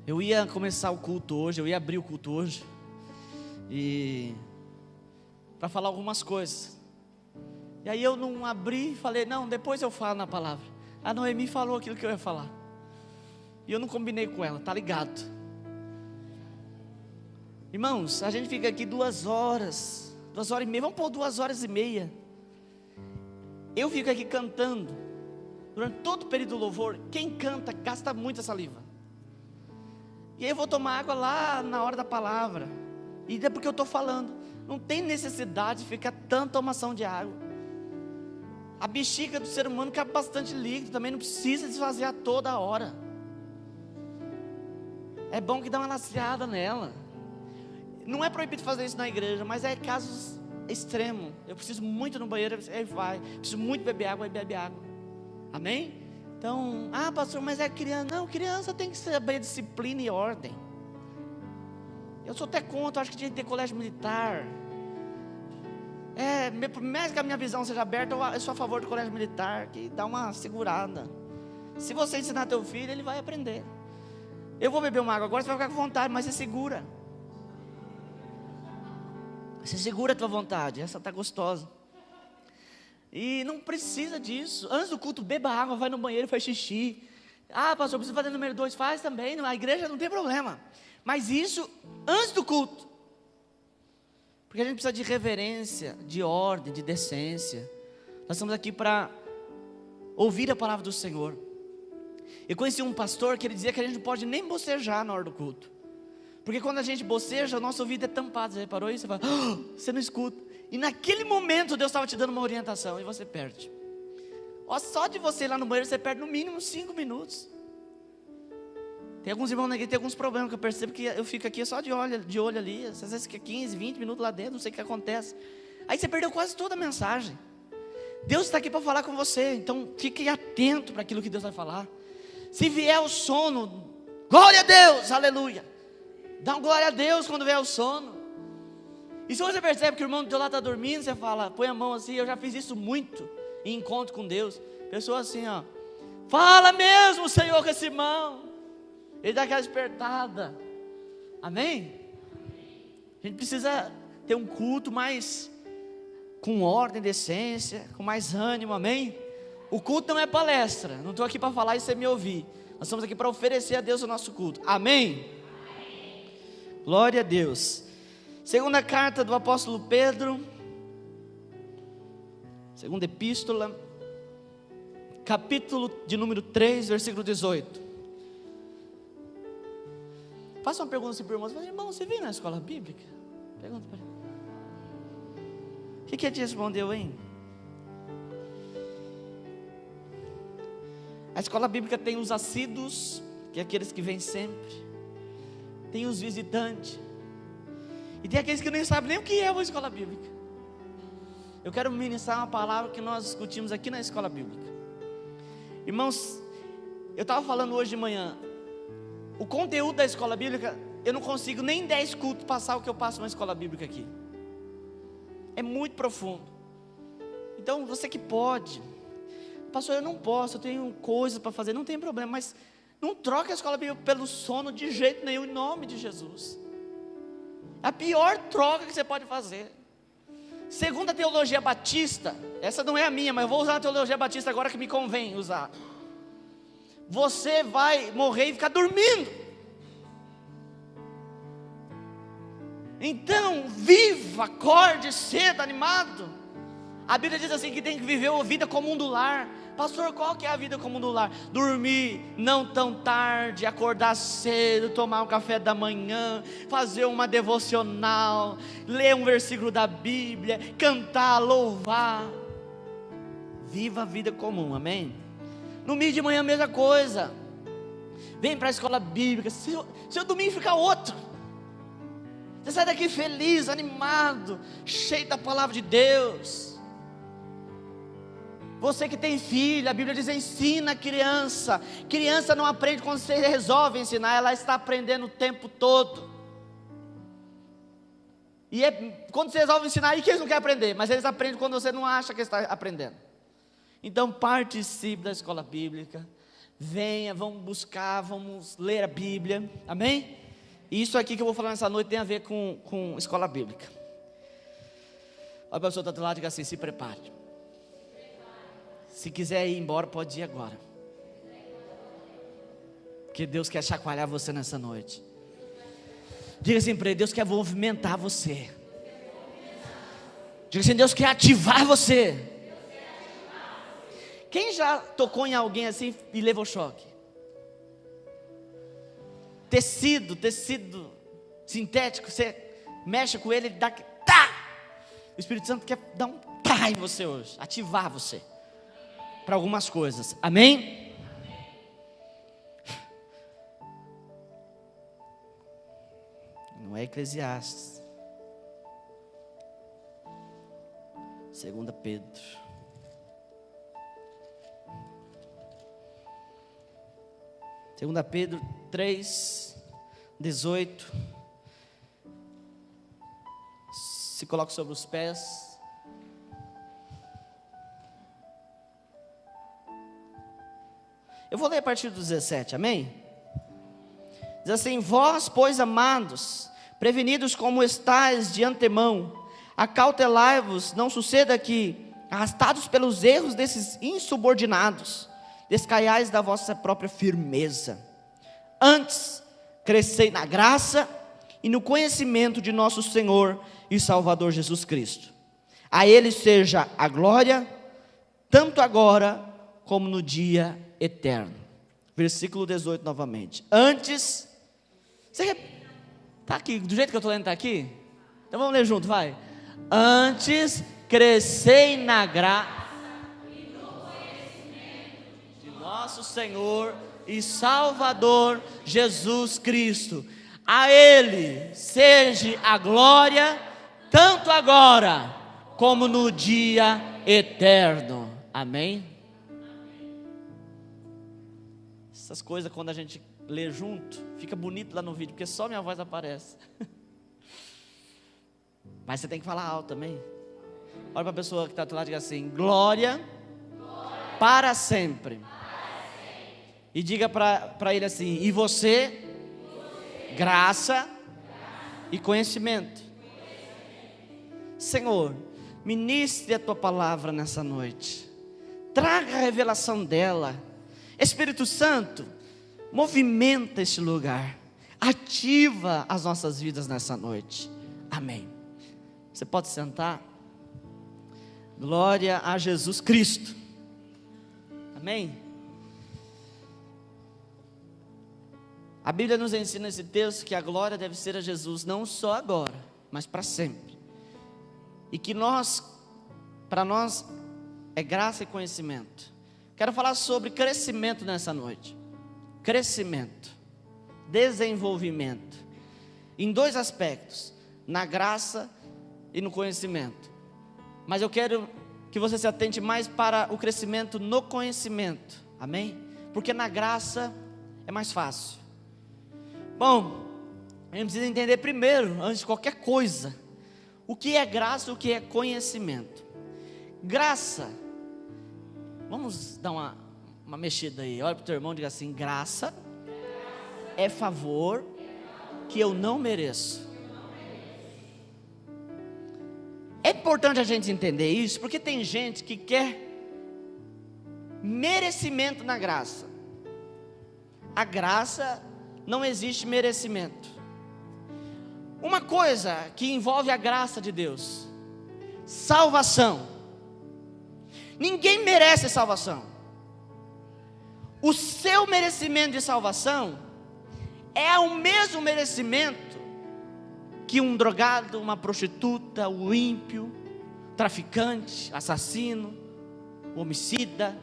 Eu ia começar o culto hoje, eu ia abrir o culto hoje, e para falar algumas coisas. E aí eu não abri e falei, não, depois eu falo na palavra. A Noemi falou aquilo que eu ia falar. E eu não combinei com ela, tá ligado? Irmãos, a gente fica aqui 2 horas, 2h30, vamos pôr 2h30. Eu fico aqui cantando, durante todo o período do louvor. Quem canta gasta muita saliva. E aí eu vou tomar água lá na hora da palavra. E é porque eu estou falando. Não tem necessidade de ficar tanta tomação de água. A bexiga do ser humano cabe bastante líquido. Também não precisa esvaziar toda hora. É bom que dá uma laceada nela. Não é proibido fazer isso na igreja, mas é casos extremos. Eu preciso muito no banheiro, aí vai. Preciso muito beber água, aí bebe água. Amém? Então, pastor, mas é criança. Não, criança tem que saber disciplina e ordem. Eu sou até contra, acho que tinha que ter colégio militar. Mesmo que a minha visão seja aberta, eu sou a favor do colégio militar, que dá uma segurada. Se você ensinar teu filho, ele vai aprender. Eu vou beber uma água agora, você vai ficar com vontade, mas você segura. Você segura a tua vontade, essa está gostosa. E não precisa disso. Antes do culto, beba água, vai no banheiro, faz xixi. Pastor, precisa fazer número 2, faz também. A igreja não tem problema. Mas isso antes do culto. Porque a gente precisa de reverência, de ordem, de decência. Nós estamos aqui para ouvir a palavra do Senhor. Eu conheci um pastor que ele dizia que a gente não pode nem bocejar na hora do culto. Porque quando a gente boceja, o nosso ouvido é tampado. Você reparou isso? Você fala, você não escuta. E naquele momento Deus estava te dando uma orientação e você perde. Só de você ir lá no banheiro você perde no mínimo 5 minutos. Tem alguns irmãos aqui que tem alguns problemas que eu percebo que eu fico aqui só de olho ali. Às vezes fica 15, 20 minutos lá dentro, não sei o que acontece. Aí você perdeu quase toda a mensagem. Deus está aqui para falar com você, então fique atento para aquilo que Deus vai falar. Se vier o sono, glória a Deus, aleluia. Dá um glória a Deus quando vier o sono. E se você percebe que o irmão do teu lado está dormindo, você fala, põe a mão assim. Eu já fiz isso muito em encontro com Deus. Pessoa assim, fala mesmo, Senhor, com esse irmão. Ele dá aquela despertada. Amém? A gente precisa ter um culto mais com ordem, decência, com mais ânimo, amém? O culto não é palestra. Não estou aqui para falar e você me ouvir. Nós estamos aqui para oferecer a Deus o nosso culto, amém? Glória a Deus. Segunda carta do apóstolo Pedro, segunda epístola, capítulo de número 3, versículo 18. Faça uma pergunta assim para o irmão. Irmão, você veio na escola bíblica? Pergunta para ele. O que ele respondeu, hein? A escola bíblica tem os assíduos, que é aqueles que vêm sempre. Tem os visitantes. E tem aqueles que nem sabem nem o que é uma escola bíblica. Eu quero ministrar uma palavra que nós discutimos aqui na escola bíblica. Irmãos, eu estava falando hoje de manhã. O conteúdo da escola bíblica, eu não consigo nem em 10 cultos passar o que eu passo na escola bíblica aqui. É muito profundo. Então você que pode. Pastor, eu não posso, eu tenho coisas para fazer. Não tem problema, mas não troque a escola bíblica pelo sono de jeito nenhum, em nome de Jesus. A pior troca que você pode fazer. Segundo a teologia batista, essa não é a minha, mas eu vou usar a teologia batista agora que me convém usar. Você vai morrer e ficar dormindo. Então, viva, acorde cedo, animado. A Bíblia diz assim que tem que viver a vida comum do lar. Pastor, qual que é a vida comum do lar? Dormir não tão tarde, acordar cedo, tomar um café da manhã, fazer uma devocional, ler um versículo da Bíblia, cantar, louvar. Viva a vida comum, amém? No meio de manhã a mesma coisa. Vem para a escola bíblica. Seu domingo fica outro. Você sai daqui feliz, animado, cheio da palavra de Deus. Você que tem filho, a Bíblia diz, ensina a criança. Criança não aprende quando você resolve ensinar, ela está aprendendo o tempo todo. E quando você resolve ensinar, aí que eles não querem aprender, mas eles aprendem quando você não acha que está aprendendo. Então participe da escola bíblica, venha, vamos buscar, vamos ler a Bíblia, amém? E isso aqui que eu vou falar nessa noite tem a ver com escola bíblica. Olha a pessoa que está do lado e diga assim: se prepare. Se quiser ir embora, pode ir agora, porque Deus quer chacoalhar você nessa noite. Diga assim para ele: Deus quer movimentar você. Diga assim: Deus quer ativar você. Quem já tocou em alguém assim e levou choque? Tecido sintético, você mexe com ele dá tá! O Espírito Santo quer dar um tá em você hoje, ativar você para algumas coisas, amém? Não é Eclesiastes, 2 Pedro. Segunda Pedro 3:18. Se coloca sobre os pés. Eu vou ler a partir do 17, amém? Diz assim: vós, pois, amados, prevenidos como estáis de antemão, acautelai-vos, não suceda que, arrastados pelos erros desses insubordinados, descaiais da vossa própria firmeza. Antes, crescei na graça e no conhecimento de nosso Senhor e Salvador Jesus Cristo. A Ele seja a glória, tanto agora como no dia eterno. Versículo 18 novamente. Antes, você está aqui, do jeito que eu estou lendo, está aqui? Então vamos ler junto, vai. Antes, crescei na graça nosso Senhor e Salvador Jesus Cristo. A Ele seja a glória, tanto agora como no dia eterno. Amém? Essas coisas, quando a gente lê junto, fica bonito lá no vídeo, porque só minha voz aparece. Mas você tem que falar alto também. Olha para a pessoa que está do lado e diga assim: glória, para sempre. E diga para ele assim: e você, graça e conhecimento. Senhor, ministre a tua palavra nessa noite, traga a revelação dela. Espírito Santo, movimenta este lugar, ativa as nossas vidas nessa noite, amém. Você pode sentar. Glória a Jesus Cristo, amém. A Bíblia nos ensina nesse texto que a glória deve ser a Jesus, não só agora, mas para sempre. E que para nós, é graça e conhecimento. Quero falar sobre crescimento nessa noite. Crescimento, desenvolvimento, em dois aspectos, na graça e no conhecimento. Mas eu quero que você se atente mais para o crescimento no conhecimento, amém? Porque na graça é mais fácil. Bom, a gente precisa entender primeiro, antes de qualquer coisa, o que é graça e o que é conhecimento. Graça, vamos dar uma mexida aí, olha para o teu irmão e diga assim: graça é favor que eu não mereço. É importante a gente entender isso, porque tem gente que quer merecimento na graça. A graça não existe merecimento. Uma coisa que envolve a graça de Deus: salvação. Ninguém merece salvação. O seu merecimento de salvação é o mesmo merecimento que um drogado, uma prostituta, o ímpio, traficante, assassino, homicida.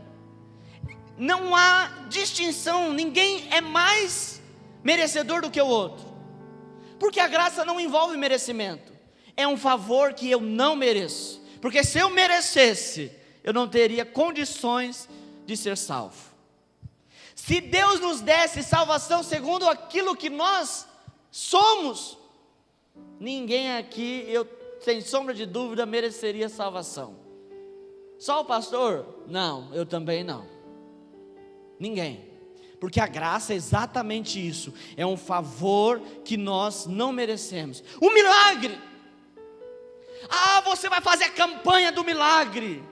Não há distinção, ninguém é mais merecedor do que o outro, porque a graça não envolve merecimento, é um favor que eu não mereço, porque se eu merecesse, eu não teria condições de ser salvo. Se Deus nos desse salvação segundo aquilo que nós somos, ninguém aqui, eu sem sombra de dúvida, mereceria salvação. Só o pastor? Não, eu também não. Ninguém. Porque a graça é exatamente isso, é um favor que nós não merecemos. O milagre, você vai fazer a campanha do milagre.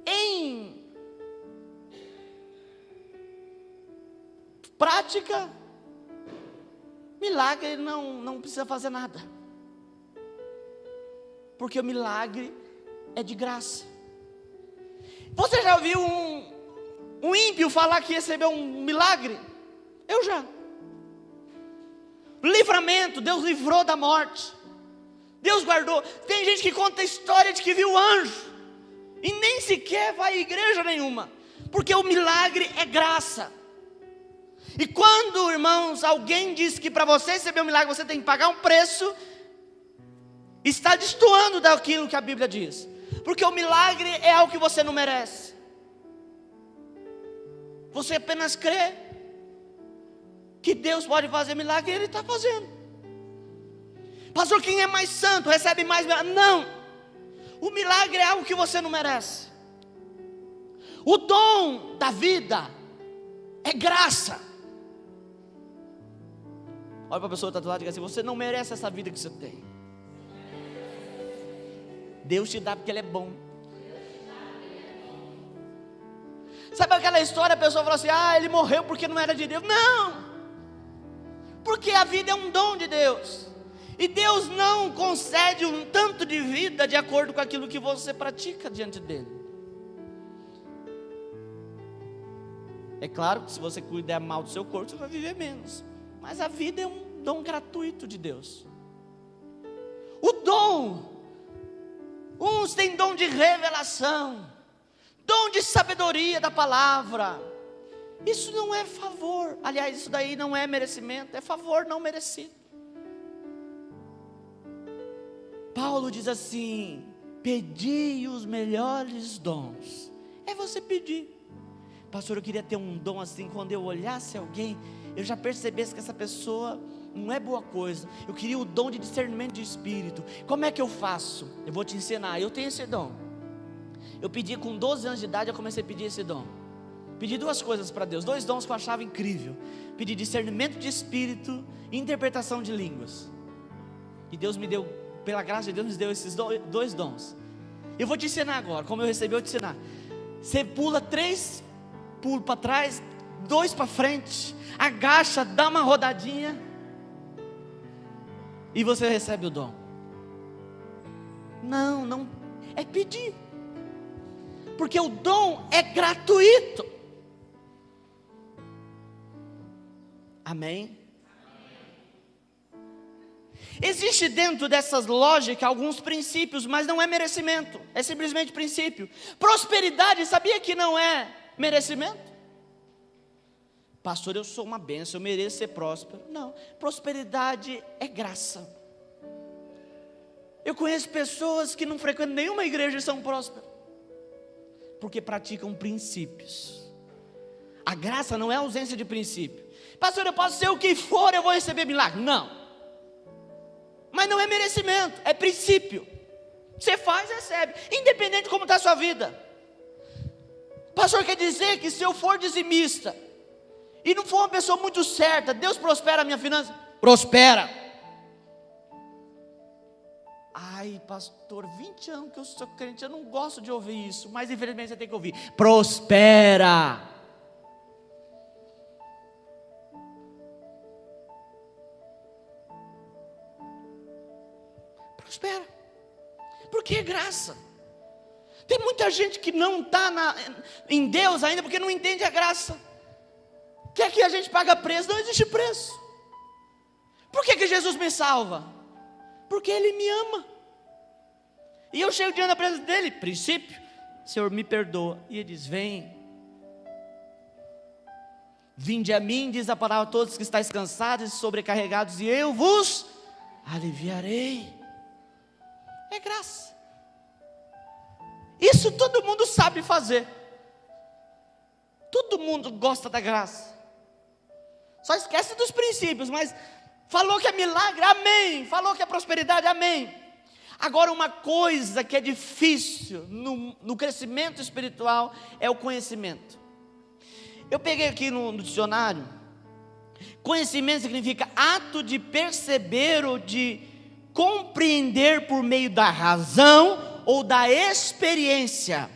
Em prática, milagre não precisa fazer nada, porque o milagre é de graça. Você já ouviu um ímpio falar que recebeu um milagre? Eu já. Livramento, Deus livrou da morte, Deus guardou. Tem gente que conta a história de que viu anjo e nem sequer vai à igreja nenhuma, porque o milagre é graça. E quando, irmãos, alguém diz que para você receber um milagre você tem que pagar um preço, está destoando daquilo que a Bíblia diz, porque o milagre é algo que você não merece. Você apenas crê que Deus pode fazer milagre e Ele está fazendo. Pastor, quem é mais santo recebe mais milagre? Não, o milagre é algo que você não merece. O dom da vida é graça. Olha para a pessoa que está do lado e diz assim: você não merece essa vida que você tem. Deus te dá porque Ele é bom. Sabe aquela história, a pessoa fala assim: ele morreu porque não era de Deus. Não, porque a vida é um dom de Deus, e Deus não concede um tanto de vida de acordo com aquilo que você pratica diante dEle. É claro que se você cuidar mal do seu corpo, você vai viver menos, mas a vida é um dom gratuito de Deus. O dom, uns têm dom de revelação, dom de sabedoria da palavra. Isso não é favor, aliás, isso daí não é merecimento, é favor não merecido. Paulo diz assim: pedi os melhores dons. É você pedir. Pastor, eu queria ter um dom assim, quando eu olhasse alguém, eu já percebesse que essa pessoa não é boa coisa. Eu queria o dom de discernimento de espírito. Como é que eu faço? Eu vou te ensinar, eu tenho esse dom. Eu pedi com 12 anos de idade, eu comecei a pedir esse dom. Pedi duas coisas para Deus, dois dons que eu achava incrível. Pedi discernimento de espírito e interpretação de línguas. E Deus me deu, pela graça de Deus, me deu esses dois dons. Eu vou te ensinar agora, como eu recebi, eu vou te ensinar. Você pula 3 pulos para trás, 2 para frente, agacha, dá uma rodadinha, e você recebe o dom. Não, é pedir, porque o dom é gratuito. Amém? Existe dentro dessas lógicas alguns princípios, mas não é merecimento, é simplesmente princípio. Prosperidade, sabia que não é merecimento? Pastor, eu sou uma bênção, eu mereço ser próspero. Não, prosperidade é graça. Eu conheço pessoas que não frequentam nenhuma igreja e são prósperas, porque praticam princípios. A graça não é ausência de princípio. Pastor, eu posso ser o que for, eu vou receber milagre. Não, mas não é merecimento, é princípio. Você faz, recebe, independente de como está a sua vida. Pastor, quer dizer que se eu for dizimista e não for uma pessoa muito certa, Deus prospera a minha finança? Prospera. Ai, pastor, 20 anos que eu sou crente, eu não gosto de ouvir isso, mas infelizmente você tem que ouvir: prospera. Prospera, porque é graça. Tem muita gente que não está em Deus ainda, porque não entende a graça. Quer que a gente pague preço? Não existe preço. Por que Jesus me salva? Porque Ele me ama. E eu chego diante da presença dEle, princípio: Senhor, me perdoa. E Ele diz: vem. Vinde a mim, diz a palavra, todos que estáis cansados e sobrecarregados, e eu vos aliviarei. É graça. Isso todo mundo sabe fazer. Todo mundo gosta da graça. Só esquece dos princípios, mas falou que é milagre, amém. Falou que é prosperidade, amém. Agora, uma coisa que é difícil no crescimento espiritual é o conhecimento. Eu peguei aqui no dicionário. Conhecimento significa ato de perceber ou de compreender por meio da razão ou da experiência.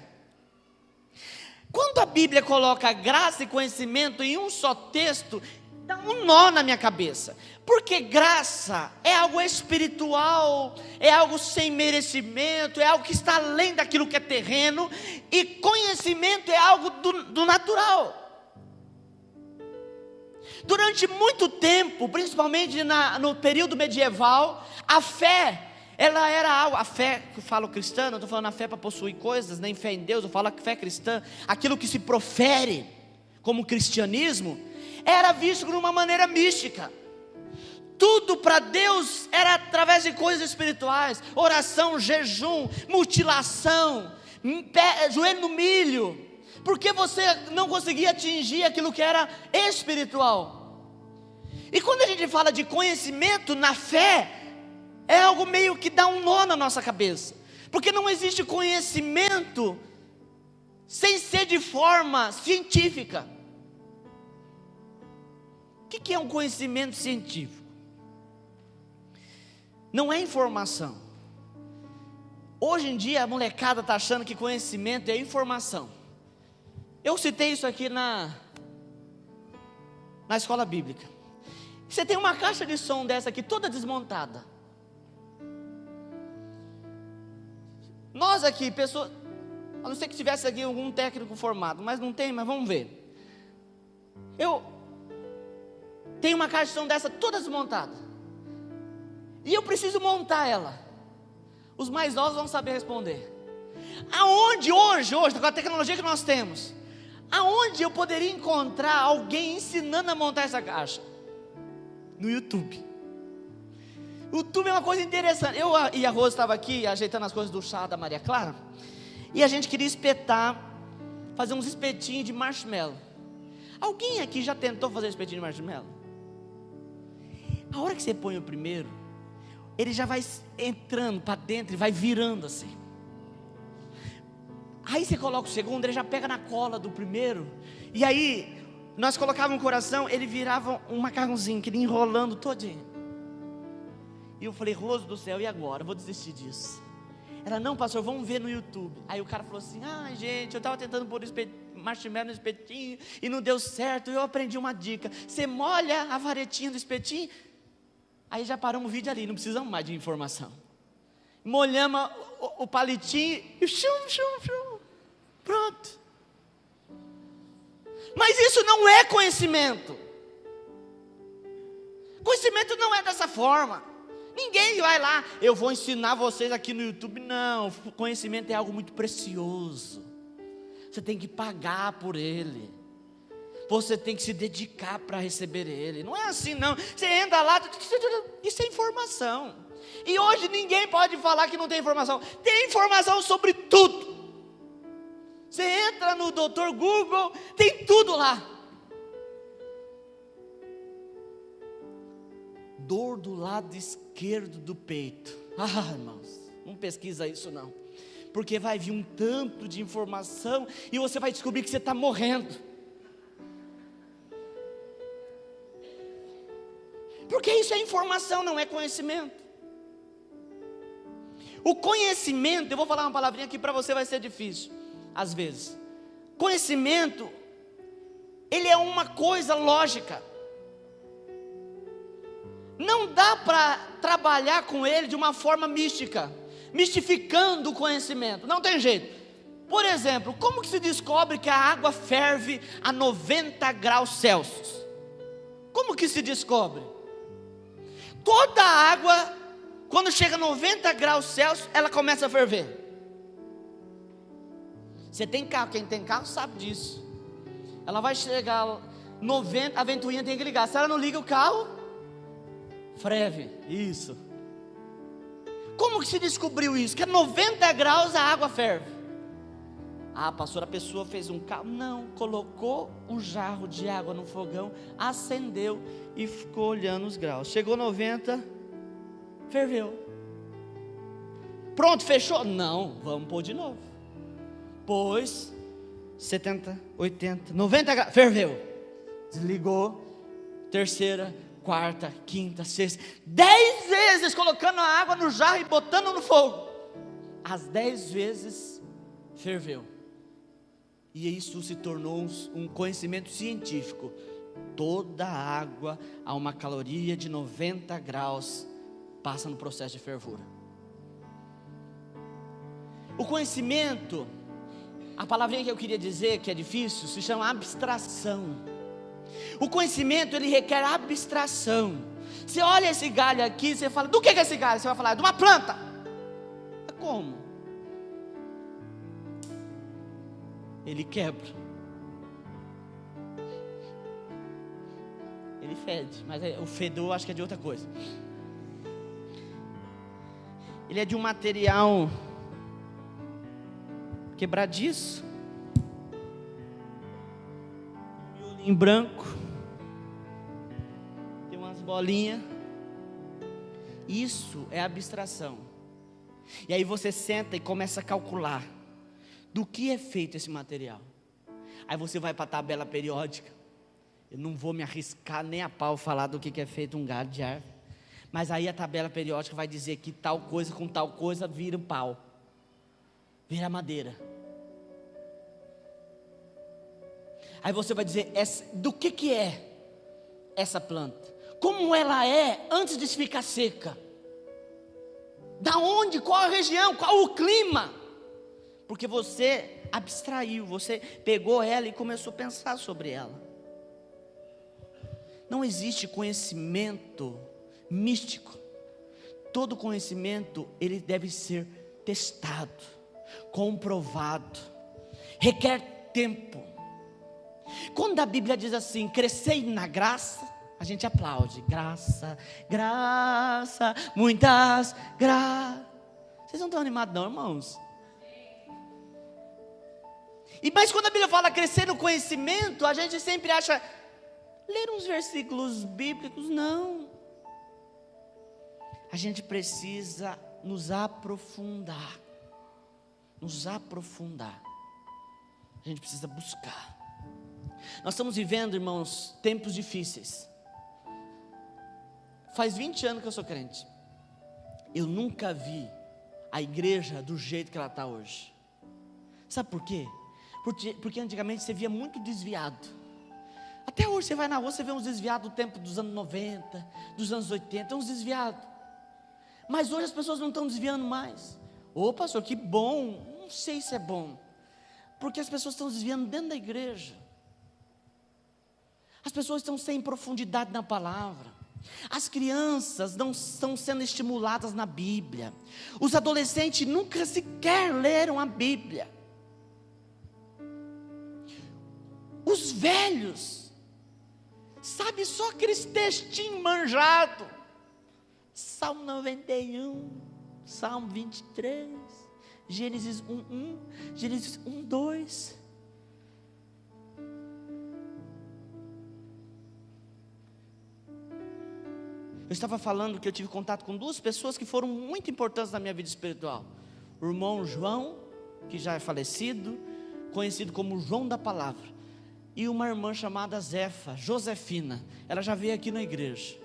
Quando a Bíblia coloca graça e conhecimento em um só texto, dá um nó na minha cabeça. Porque graça é algo espiritual, é algo sem merecimento, é algo que está além daquilo que é terreno, e conhecimento é algo do natural. Durante muito tempo, principalmente no período medieval, a fé, ela era algo, a fé que eu falo cristã, não estou falando a fé para possuir coisas, nem fé em Deus, eu falo a fé cristã, aquilo que se profere como cristianismo, era visto de uma maneira mística. Tudo para Deus era através de coisas espirituais, oração, jejum, mutilação, joelho no milho, porque você não conseguia atingir aquilo que era espiritual. E quando a gente fala de conhecimento na fé, é algo meio que dá um nó na nossa cabeça, porque não existe conhecimento sem ser de forma científica. O que é um conhecimento científico? Não é informação. Hoje em dia a molecada está achando que conhecimento é informação. Eu citei isso aqui na escola bíblica. Você tem uma caixa de som dessa aqui toda desmontada. Nós aqui, pessoas, a não ser que tivesse aqui algum técnico formado, mas não tem, mas vamos ver. Eu tenho uma caixa de som dessa toda desmontada. E eu preciso montar ela. Os mais novos vão saber responder. Aonde hoje, com a tecnologia que nós temos, aonde eu poderia encontrar alguém ensinando a montar essa caixa? No YouTube. O YouTube é uma coisa interessante. Eu e a Rose estava aqui ajeitando as coisas do chá da Maria Clara, e a gente queria fazer uns espetinhos de marshmallow. Alguém aqui já tentou fazer espetinho de marshmallow? A hora que você põe o primeiro, ele já vai entrando para dentro e vai virando assim. Aí você coloca o segundo, ele já pega na cola do primeiro. E aí, nós colocávamos no coração, ele virava um macarrãozinho, que ele enrolando todinho. E eu falei, Rose do céu, e agora? Eu vou desistir disso. Ela, não, pastor, vamos ver no YouTube. Aí o cara falou assim, gente, eu estava tentando pôr marshmallow no espetinho e não deu certo. Eu aprendi uma dica, você molha a varetinha do espetinho. Aí já paramos o vídeo ali, não precisamos mais de informação. Molhamos o palitinho e pronto. Mas isso não é conhecimento. Conhecimento não é dessa forma. Ninguém vai lá, eu vou ensinar vocês aqui no YouTube. Não, conhecimento é algo muito precioso. Você tem que pagar por ele. Você tem que se dedicar para receber ele. Não é assim não. Você entra lá, isso é informação. E hoje ninguém pode falar que não tem informação. Tem informação sobre tudo. Você entra no Dr. Google, tem tudo lá. Dor do lado esquerdo do peito. Irmãos, não pesquisa isso não. Porque vai vir um tanto de informação e você vai descobrir que você está morrendo. Porque isso é informação, não é conhecimento. O conhecimento, eu vou falar uma palavrinha que para você vai ser difícil, às vezes. Conhecimento, ele é uma coisa lógica. Não dá para trabalhar com ele de uma forma mística, mistificando o conhecimento, não tem jeito. Por exemplo, como que se descobre que a água ferve a 90 graus Celsius? Como que se descobre? Toda a água, quando chega a 90 graus Celsius, ela começa a ferver. Você tem carro, quem tem carro sabe disso. Ela vai chegar 90, a ventoinha tem que ligar. Se ela não liga o carro, ferve. Isso. Como que se descobriu isso? Que a 90 graus a água ferve. Pastor, a pessoa fez um carro. Não, colocou um jarro de água no fogão, acendeu e ficou olhando os graus. Chegou 90, ferveu. Pronto, fechou? Não, vamos pôr de novo. Pôs, 70, 80, 90 graus, ferveu. Desligou, terceira, quarta, quinta, sexta, 10 vezes colocando a água no jarro e botando no fogo. As 10 vezes ferveu. E isso se tornou um conhecimento científico. Toda água a uma caloria de 90 graus passa no processo de fervura. O conhecimento, a palavrinha que eu queria dizer que é difícil, se chama abstração. O conhecimento, ele requer abstração. Você olha esse galho aqui, você fala, do que é esse galho? Você vai falar, de uma planta. Como? Ele quebra. Ele fede, mas o fedor acho que é de outra coisa. Ele é de um material quebradiço, em branco, tem umas bolinhas. Isso é abstração. E aí você senta e começa a calcular do que é feito esse material. Aí você vai para a tabela periódica. Eu não vou me arriscar nem a pau falar do que é feito um galho de árvore. Mas aí a tabela periódica vai dizer que tal coisa com tal coisa vira um pau, vira madeira. Aí você vai dizer, do que é essa planta? Como ela é antes de ficar seca? Da onde? Qual a região? Qual o clima? Porque você abstraiu, você pegou ela e começou a pensar sobre ela. Não existe conhecimento místico. Todo conhecimento, ele deve ser testado, comprovado, requer tempo. Quando a Bíblia diz assim, crescei na graça, a gente aplaude, graça, graça, muitas graças. Vocês não estão animados não, irmãos? Mas quando a Bíblia fala crescer no conhecimento, a gente sempre acha, ler uns versículos bíblicos, não. A gente precisa nos aprofundar. Nos aprofundar. A gente precisa buscar. Nós estamos vivendo, irmãos, tempos difíceis. Faz 20 anos que eu sou crente. Eu nunca vi a igreja do jeito que ela está hoje. Sabe por quê? Porque antigamente você via muito desviado. Até hoje você vai na rua, você vê uns desviados do tempo dos anos 90, dos anos 80, uns desviados. Mas hoje as pessoas não estão desviando mais. Ô pastor, que bom. Não sei se é bom. Porque as pessoas estão desviando dentro da igreja. As pessoas estão sem profundidade na palavra. As crianças não estão sendo estimuladas na Bíblia. Os adolescentes nunca sequer leram a Bíblia. Os velhos, sabe só aqueles textinhos manjados. Salmo 91, Salmo 23, Gênesis 1:1, Gênesis 1:2. Eu estava falando que eu tive contato com duas pessoas que foram muito importantes na minha vida espiritual. O irmão João, que já é falecido, conhecido como João da Palavra. E uma irmã chamada Zefa, Josefina. Ela já veio aqui na igreja.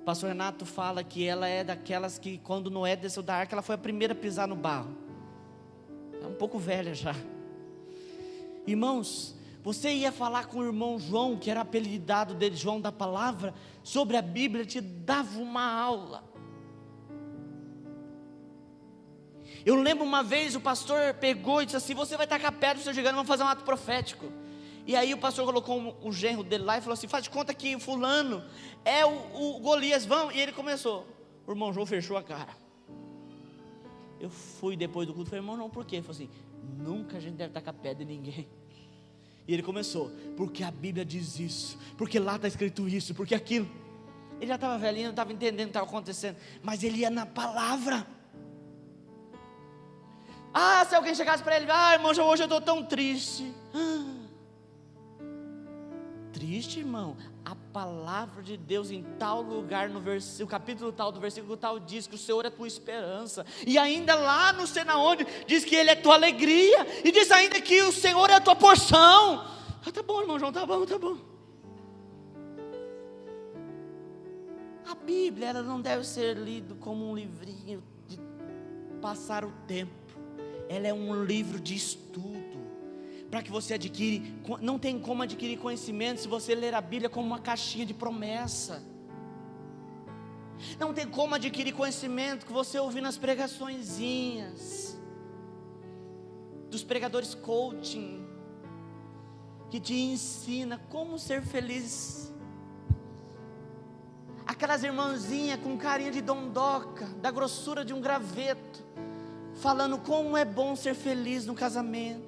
O pastor Renato fala que ela é daquelas que quando Noé desceu da arca, ela foi a primeira a pisar no barro. É um pouco velha já. Irmãos, você ia falar com o irmão João, que era apelidado dele, João da Palavra, sobre a Bíblia, te dava uma aula. Eu lembro uma vez o pastor pegou e disse assim, você vai tacar pedra no seu gigante, vamos fazer um ato profético. E aí o pastor colocou o genro dele lá e falou assim, faz de conta que o fulano é o Golias, vão. E ele começou. O irmão João fechou a cara. Eu fui depois do culto e falei, irmão, não, por quê? Ele falou assim, nunca a gente deve tacar pedra em ninguém. E ele começou, porque a Bíblia diz isso, porque lá está escrito isso, porque aquilo. Ele já estava velhinho, não estava entendendo o que estava acontecendo, mas ele ia na palavra. Se alguém chegasse para ele, irmão, hoje eu estou tão triste. Existe, irmão. A palavra de Deus em tal lugar, no capítulo tal, do versículo tal, diz que o Senhor é tua esperança. E ainda lá não sei na onde, diz que Ele é tua alegria. E diz ainda que o Senhor é a tua porção. Tá bom, irmão João, tá bom. A Bíblia, ela não deve ser lida como um livrinho de passar o tempo. Ela é um livro de estudo, para que você adquire. Não tem como adquirir conhecimento se você ler a Bíblia como uma caixinha de promessa. Não tem como adquirir conhecimento que você ouvir nas pregaçõezinhas dos pregadores coaching, que te ensina como ser feliz. Aquelas irmãzinhas com carinha de dondoca, da grossura de um graveto, falando como é bom ser feliz no casamento.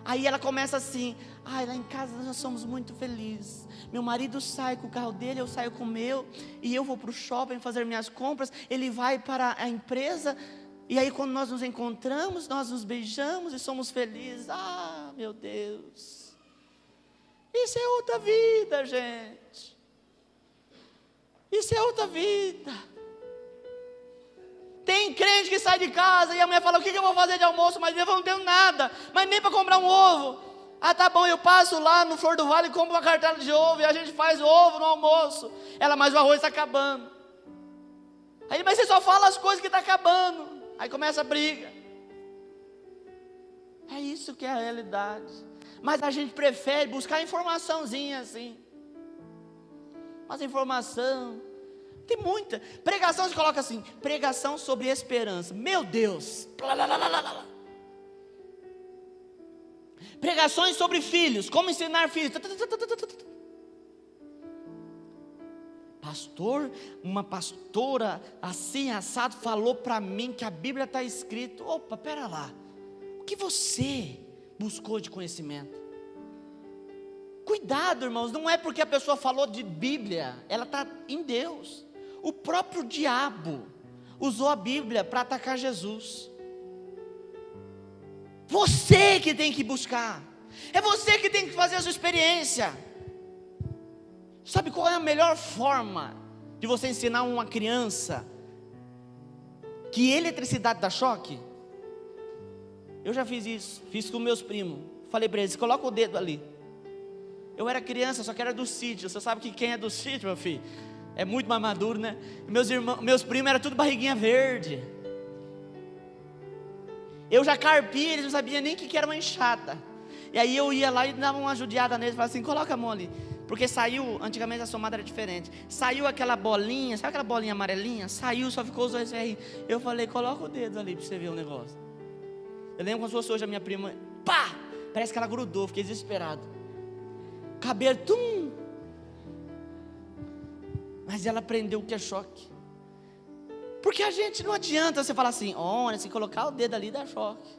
Aí ela começa assim: lá em casa nós somos muito felizes. Meu marido sai com o carro dele, eu saio com o meu, e eu vou para o shopping fazer minhas compras, ele vai para a empresa, e aí quando nós nos encontramos, nós nos beijamos e somos felizes. Meu Deus, isso é outra vida, gente. Isso é outra vida. Tem crente que sai de casa e a mulher fala: o que eu vou fazer de almoço? Mas eu não tenho nada, mas nem para comprar um ovo. Tá bom, eu passo lá no Flor do Vale e compro uma cartela de ovo, e a gente faz ovo no almoço. Ela: mas o arroz está acabando. Aí: mas você só fala as coisas que está acabando. Aí começa a briga. É isso que é a realidade. Mas a gente prefere buscar informaçãozinha assim. Mas informação, tem muita. Pregação se coloca assim: pregação sobre esperança. Meu Deus. Pregações sobre filhos, como ensinar filhos. Pastor, uma pastora assim assado falou para mim que a Bíblia está escrito. Opa, pera lá. O que você buscou de conhecimento? Cuidado, irmãos, não é porque a pessoa falou de Bíblia, ela está em Deus. O próprio diabo usou a Bíblia para atacar Jesus. Você que tem que buscar, é você que tem que fazer a sua experiência. Sabe qual é a melhor forma de você ensinar uma criança que eletricidade dá choque? Eu já fiz isso, fiz com meus primos. Falei para eles: coloca o dedo ali. Eu era criança, só que era do sítio. Você sabe que quem é do sítio, meu filho, é muito mais maduro, né? Meus primos eram tudo barriguinha verde. Eu já carpia, eles não sabiam nem o que era uma enxada. E aí eu ia lá e dava uma judiada neles, falava assim: coloca a mão ali. Porque saiu, antigamente a somada era diferente. Saiu aquela bolinha, sabe aquela bolinha amarelinha? Saiu, só ficou os dois ferrinhos. Eu falei: coloca o dedo ali para você ver o negócio. Eu lembro quando fosse hoje a minha prima, pá! Parece que ela grudou, fiquei desesperado. Cabelo, Mas ela aprendeu o que é choque. Porque a gente não adianta você falar assim: olha, se colocar o dedo ali dá choque.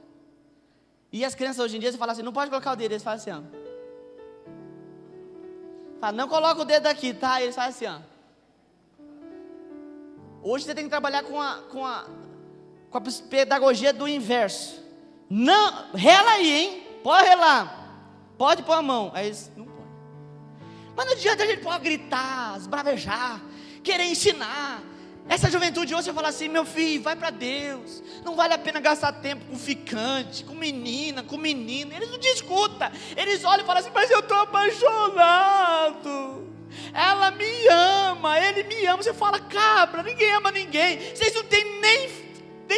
E as crianças hoje em dia, você fala assim: não pode colocar o dedo. Eles falam assim: fala: não coloca o dedo aqui, tá? Eles falam assim: hoje você tem que trabalhar com a pedagogia do inverso. Não, rela aí, hein? Pode relar. Pode pôr a mão. Aí eles: não pode. Mas não adianta a gente pode gritar, esbravejar, querer ensinar. Essa juventude hoje, você fala assim: meu filho, vai para Deus. Não vale a pena gastar tempo com ficante, com menina, com menino. Eles não discutem. Eles olham e falam assim: mas eu estou apaixonado. Ela me ama, ele me ama. Você fala: cabra, ninguém ama ninguém. Vocês não têm nem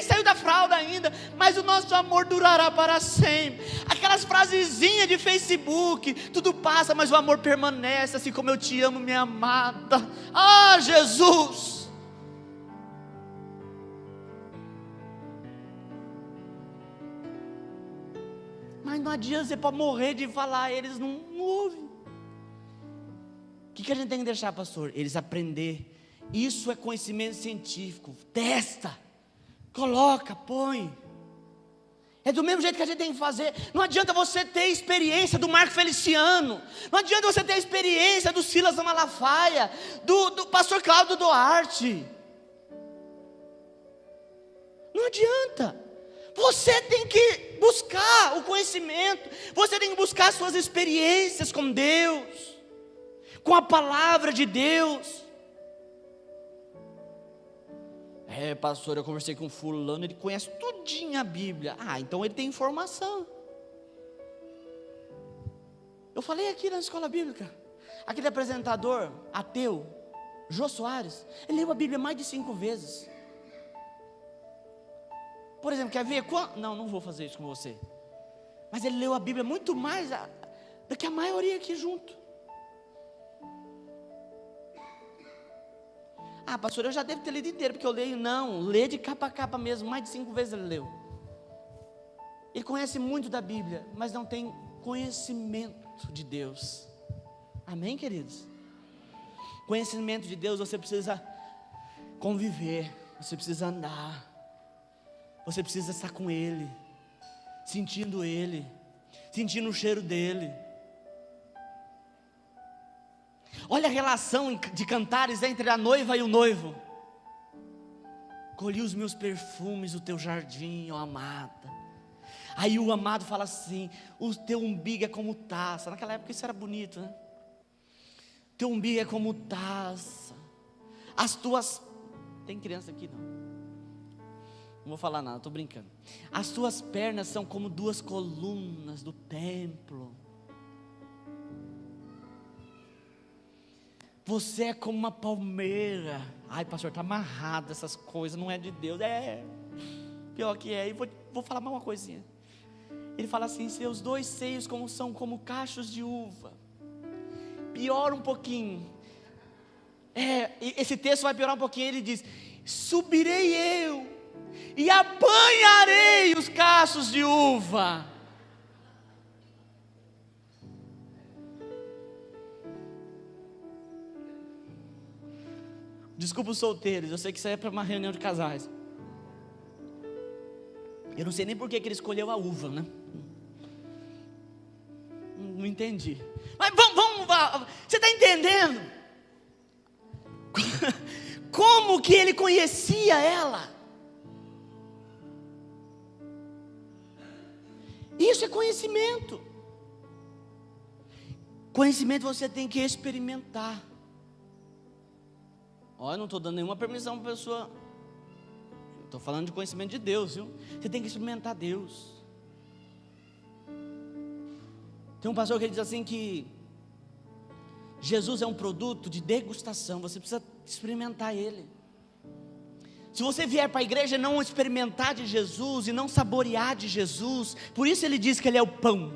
saiu da fralda ainda, mas o nosso amor durará para sempre. Aquelas frasezinhas de Facebook: tudo passa, mas o amor permanece, assim como eu te amo, minha amada. Jesus! Mas não adianta, você pode morrer de falar, eles não ouvem. O que a gente tem que deixar, pastor? Eles aprender. Isso é conhecimento científico. Testa, coloca, põe. É do mesmo jeito que a gente tem que fazer. Não adianta você ter experiência do Marco Feliciano. Não adianta você ter experiência do Silas Malafaia, do pastor Cláudio Duarte. Não adianta. Você tem que buscar o conhecimento, você tem que buscar suas experiências com Deus, com a palavra de Deus. Pastor, eu conversei com fulano, ele conhece tudinho a Bíblia. Então ele tem informação. Eu falei aqui na escola bíblica, aquele apresentador ateu, Jô Soares, ele leu a Bíblia mais de 5 vezes. Por exemplo, quer ver? Não vou fazer isso com você. Mas ele leu a Bíblia muito mais do que a maioria aqui junto. Pastor, eu já devo ter lido inteiro, porque eu leio. Não, lê de capa a capa mesmo, mais de 5 vezes ele leu. Ele conhece muito da Bíblia, mas não tem conhecimento de Deus. Amém, queridos? Conhecimento de Deus, você precisa conviver, você precisa andar, você precisa estar com Ele, sentindo o cheiro dEle. Olha a relação de cantares entre a noiva e o noivo. Colhi os meus perfumes, o teu jardim, ó amada. Aí o amado fala assim: o teu umbigo é como taça. Naquela época isso era bonito, né? Teu umbigo é como taça. As tuas... Tem criança aqui não? Não vou falar nada, estou brincando. As tuas pernas são como 2 colunas do templo. Você é como uma palmeira. Pastor, está amarrado essas coisas, não é de Deus. Pior que é. E vou falar mais uma coisinha. Ele fala assim: seus 2 seios são como cachos de uva. Piora um pouquinho. Esse texto vai piorar um pouquinho. Ele diz: subirei eu e apanharei os cachos de uva. Desculpa os solteiros, eu sei que isso aí é para uma reunião de casais. Eu não sei nem por que ele escolheu a uva, né? Não entendi. Mas vamos, você está entendendo? Como que ele conhecia ela? Isso é conhecimento. Conhecimento você tem que experimentar. Eu não estou dando nenhuma permissão para a pessoa. Estou falando de conhecimento de Deus, viu? Você tem que experimentar Deus. Tem um pastor que diz assim que Jesus é um produto de degustação. Você precisa experimentar Ele. Se você vier para a igreja e não experimentar de Jesus e não saborear de Jesus, por isso Ele diz que Ele é o pão,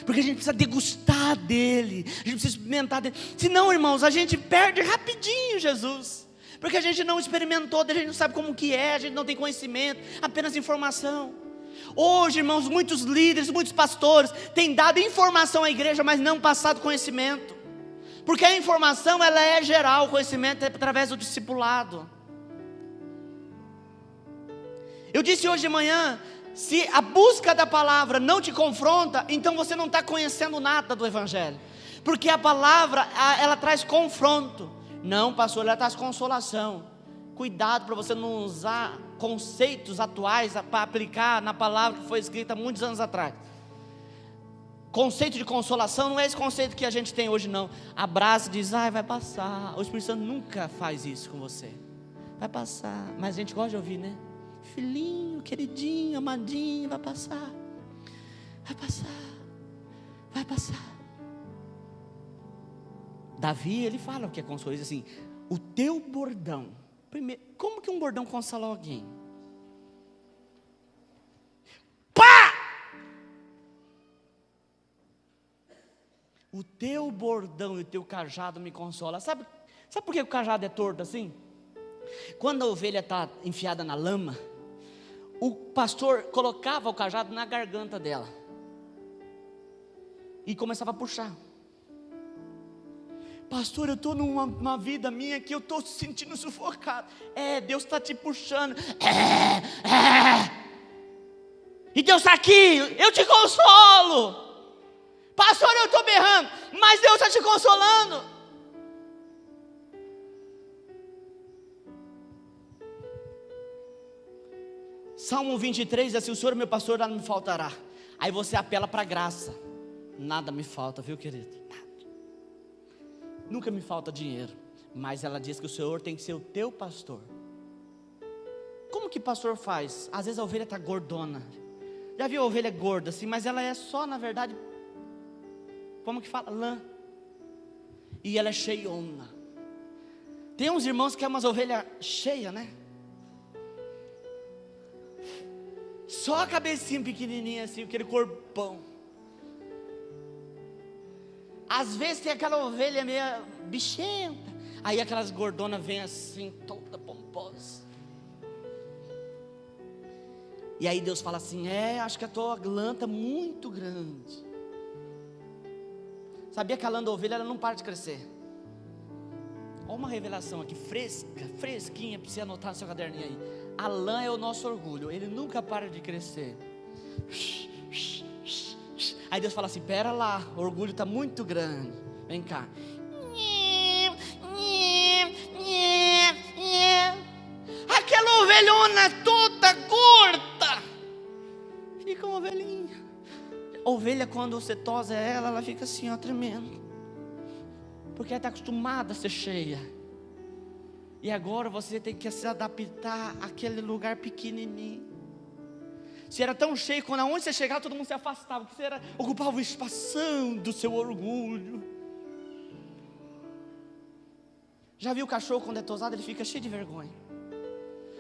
porque a gente precisa degustar dele, a gente precisa experimentar dele. Senão, irmãos, a gente perde rapidinho Jesus, porque a gente não experimentou, a gente não sabe como que é, a gente não tem conhecimento, apenas informação. Hoje, irmãos, muitos líderes, muitos pastores têm dado informação à igreja, mas não passado conhecimento, porque a informação ela é geral, o conhecimento é através do discipulado. Eu disse hoje de manhã, se a busca da palavra não te confronta, então você não está conhecendo nada do Evangelho, porque a palavra, ela traz confronto. Não, pastor, ela traz consolação. Cuidado para você não usar conceitos atuais para aplicar na palavra que foi escrita há muitos anos atrás. Conceito de consolação não é esse conceito que a gente tem hoje não. Abraça e diz: vai passar. O Espírito Santo nunca faz isso com você. Vai passar. Mas a gente gosta de ouvir, né? Filhinho, queridinho, amadinho, vai passar. Vai passar. Vai passar. Davi, ele fala o que é consolo. Ele diz assim: o teu bordão. Primeiro, como que um bordão consola alguém? Pá! O teu bordão e o teu cajado me consola. Sabe por que o cajado é torto assim? Quando a ovelha está enfiada na lama, o pastor colocava o cajado na garganta dela e começava a puxar. Pastor, eu estou numa vida minha que eu estou sentindo sufocado. Deus está te puxando. E Deus está aqui, eu te consolo. Pastor, eu estou berrando, mas Deus está te consolando. Salmo 23 é assim: o Senhor é meu pastor, nada me faltará. Aí você apela para a graça. Nada me falta, viu, querido? Nada. Nunca me falta dinheiro. Mas ela diz que o Senhor tem que ser o teu pastor. Como que pastor faz? Às vezes a ovelha está gordona. Já viu a ovelha gorda assim? Mas ela é só, na verdade, como que fala? Lã. E ela é cheiona. Tem uns irmãos que é umas ovelhas cheias, né? Só a cabecinha pequenininha assim, aquele corpão. Às vezes tem aquela ovelha meio bichenta. Aí aquelas gordonas vêm assim, toda pomposa. E aí Deus fala assim: acho que a tua lã está muito grande. Sabia que a lã da ovelha, ela não para de crescer. Olha uma revelação aqui, fresquinha, para você anotar no seu caderninho aí. A lã é o nosso orgulho, ele nunca para de crescer. Aí Deus fala assim: pera lá, o orgulho está muito grande, vem cá. Aquela ovelhona toda curta, fica uma ovelhinha. Ovelha, quando você tosa ela fica assim, ó, tremendo, porque ela está acostumada a ser cheia. E agora você tem que se adaptar àquele lugar pequenininho. Se era tão cheio, quando aonde você chegava, todo mundo se afastava, porque você ocupava o espação do seu orgulho. Já viu o cachorro quando é tosado? Ele fica cheio de vergonha.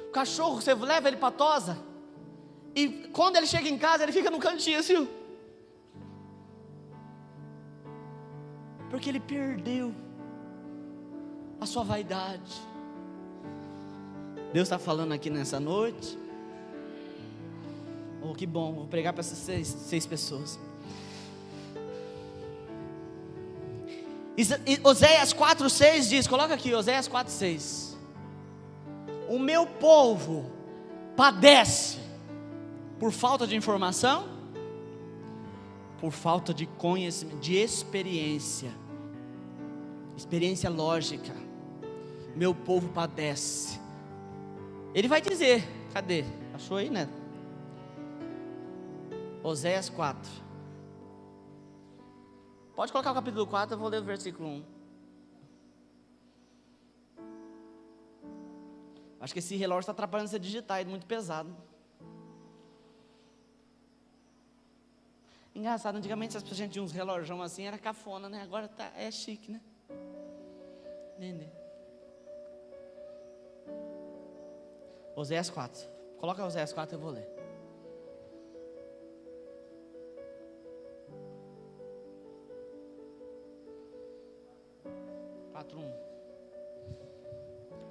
O cachorro, você leva ele para tosa, e quando ele chega em casa, ele fica no cantinho assim, porque ele perdeu a sua vaidade. Deus está falando aqui nessa noite. Oh, que bom, vou pregar para essas seis pessoas. Oséias 4:6 diz, coloca aqui, Oséias 4:6. O meu povo padece por falta de informação, por falta de conhecimento, de experiência lógica. Meu povo padece. Ele vai dizer, cadê? Achou aí, né? Oséias 4. Pode colocar o capítulo 4, eu vou ler o versículo 1. Acho que esse relógio está atrapalhando você digitar, é muito pesado. Engraçado, antigamente as pessoas tinham uns relógios assim, era cafona, né? Agora é chique, né? Entendeu? Oséias 4. Coloca Oséias 4, eu vou ler.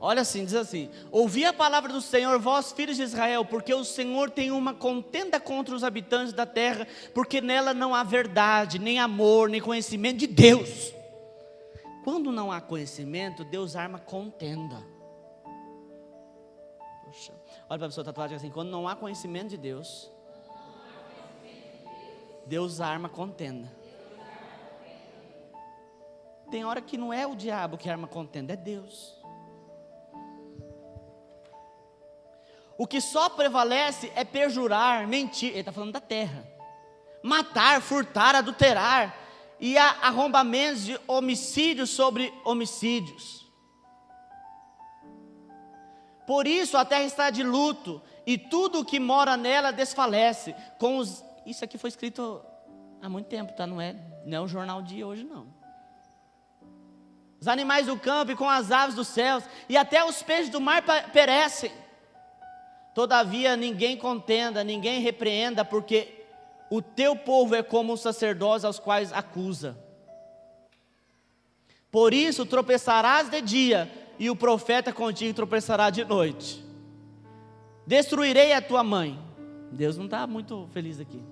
Olha assim, diz assim: ouvi a palavra do Senhor, vós filhos de Israel, porque o Senhor tem uma contenda contra os habitantes da terra, porque nela não há verdade, nem amor, nem conhecimento de Deus. Quando não há conhecimento, Deus arma contenda. Poxa, olha para a pessoa tatuada assim: quando não há conhecimento de Deus, Deus arma contenda. Tem hora que não é o diabo que arma contenda, é Deus. O que só prevalece é perjurar, mentir. Ele está falando da terra. Matar, furtar, adulterar. E há arrombamentos de homicídios sobre homicídios. Por isso a terra está de luto, e tudo o que mora nela desfalece. Isso aqui foi escrito há muito tempo, tá? Não é o jornal de hoje, não. Os animais do campo e com as aves dos céus, e até os peixes do mar perecem. Todavia ninguém contenda, ninguém repreenda, porque o teu povo é como os sacerdotes aos quais acusa. Por isso tropeçarás de dia, e o profeta contigo tropeçará de noite. Destruirei a tua mãe. Deus não está muito feliz aqui.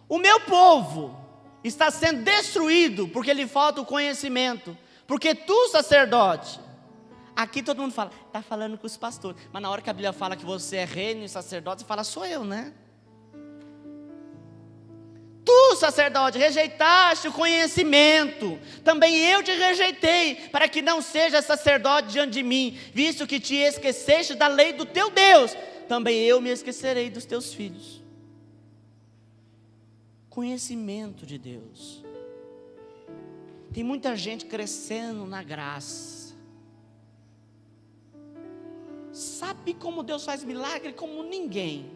O meu povo está sendo destruído, porque lhe falta o conhecimento. Porque tu, sacerdote, aqui todo mundo fala, está falando com os pastores. Mas na hora que a Bíblia fala que você é reino e sacerdote, você fala, sou eu, né? Tu, sacerdote, rejeitaste o conhecimento, também eu te rejeitei, para que não seja sacerdote diante de mim, visto que te esqueceste da lei do teu Deus. também eu me esquecerei dos teus filhos. Conhecimento de Deus. Tem muita gente crescendo na graça. Sabe como Deus faz milagre como ninguém.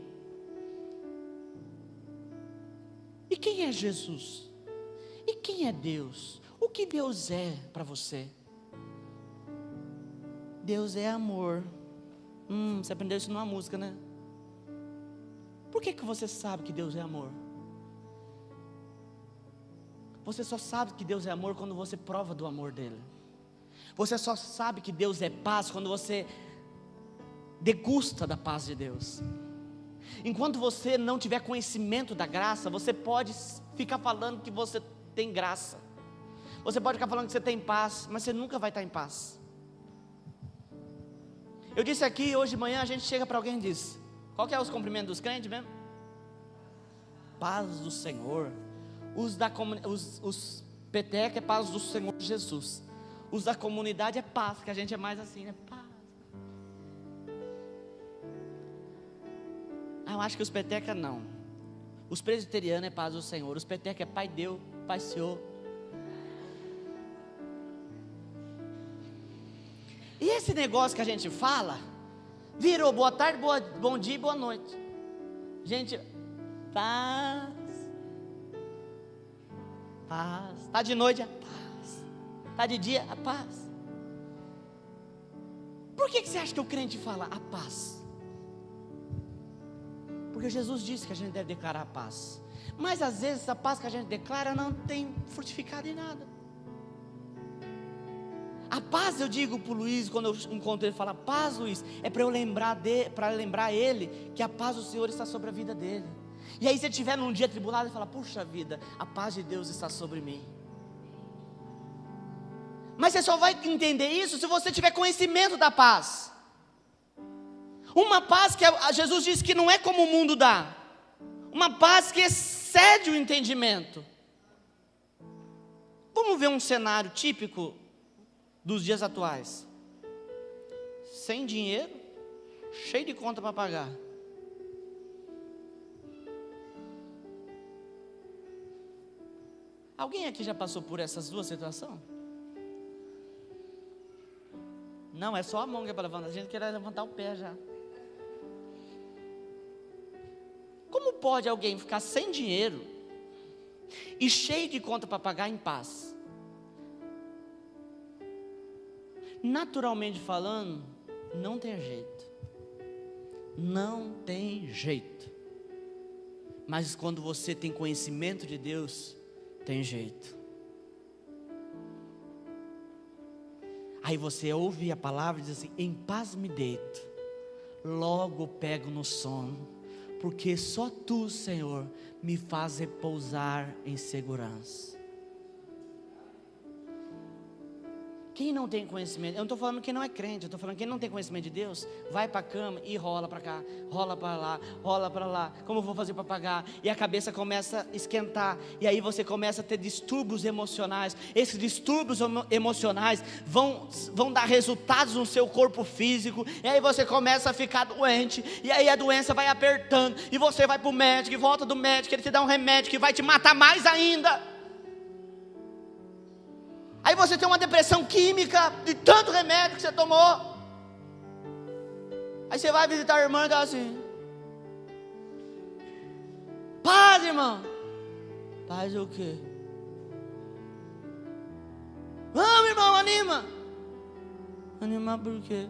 E quem é Jesus? E quem é Deus? O que Deus é para você? Deus é amor. Você aprendeu isso numa música, né? Por que você sabe que Deus é amor? Você só sabe que Deus é amor quando você prova do amor dele. Você só sabe que Deus é paz quando você degusta da paz de Deus. Enquanto você não tiver conhecimento da graça, você pode ficar falando que você tem graça. Você pode ficar falando que você tem paz, mas você nunca vai estar em paz. Eu disse aqui, hoje de manhã a gente chega para alguém e diz: qual que é os cumprimentos dos crentes mesmo? Paz do Senhor. Os peteca é paz do Senhor Jesus. Os da comunidade é paz, que a gente é mais assim, né? Paz. Eu acho que os peteca não. Os presbiterianos é paz do Senhor. Os peteca é Pai Deus, Pai Senhor. E esse negócio que a gente fala virou boa tarde, bom dia e boa noite. Gente, paz. Paz. Está de noite, a paz. Está de dia, a paz. Por que você acha que o crente fala a paz? Porque Jesus disse que a gente deve declarar a paz. Mas às vezes essa paz que a gente declara não tem frutificado em nada. A paz, eu digo para o Luiz, quando eu encontro ele, fala: paz, Luiz, é para eu lembrar ele que a paz do Senhor está sobre a vida dele. E aí, se ele estiver num dia tribulado, ele fala: puxa vida, a paz de Deus está sobre mim. Mas você só vai entender isso se você tiver conhecimento da paz. Uma paz que Jesus disse que não é como o mundo dá. Uma paz que excede o entendimento. Vamos ver um cenário típico dos dias atuais. Sem dinheiro, cheio de conta para pagar. Alguém aqui já passou por essas duas situações? Não, é só a mão que é para levantar. A gente quer levantar o pé já. Como pode alguém ficar sem dinheiro e cheio de conta para pagar em paz? Naturalmente falando, não tem jeito. Não tem jeito. Mas quando você tem conhecimento de Deus, tem jeito. Aí você ouve a palavra e diz assim: em paz me deito, logo pego no sono, porque só Tu, Senhor, me faz repousar em segurança. Quem não tem conhecimento, eu não estou falando quem não é crente, eu estou falando quem não tem conhecimento de Deus, vai para a cama e rola para cá, rola para lá, como eu vou fazer para pagar? E a cabeça começa a esquentar, e aí você começa a ter distúrbios emocionais. Esses distúrbios emocionais vão dar resultados no seu corpo físico, e aí você começa a ficar doente, e aí a doença vai apertando, e você vai para o médico, e volta do médico, ele te dá um remédio que vai te matar mais ainda. Aí você tem uma depressão química de tanto remédio que você tomou. Aí você vai visitar a irmã e fala assim: paz, irmão. Paz o quê? Vamos, irmão, anima. Animar por quê?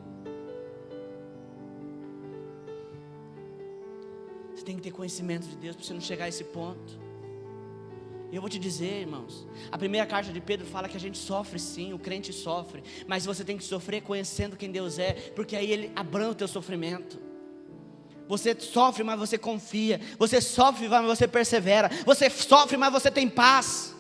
Você tem que ter conhecimento de Deus para você não chegar a esse ponto. E eu vou te dizer, irmãos, a primeira carta de Pedro fala que a gente sofre sim, o crente sofre, mas você tem que sofrer conhecendo quem Deus é, porque aí Ele abranda o teu sofrimento. Você sofre, mas você confia. Você sofre, mas você persevera. Você sofre, mas você tem paz.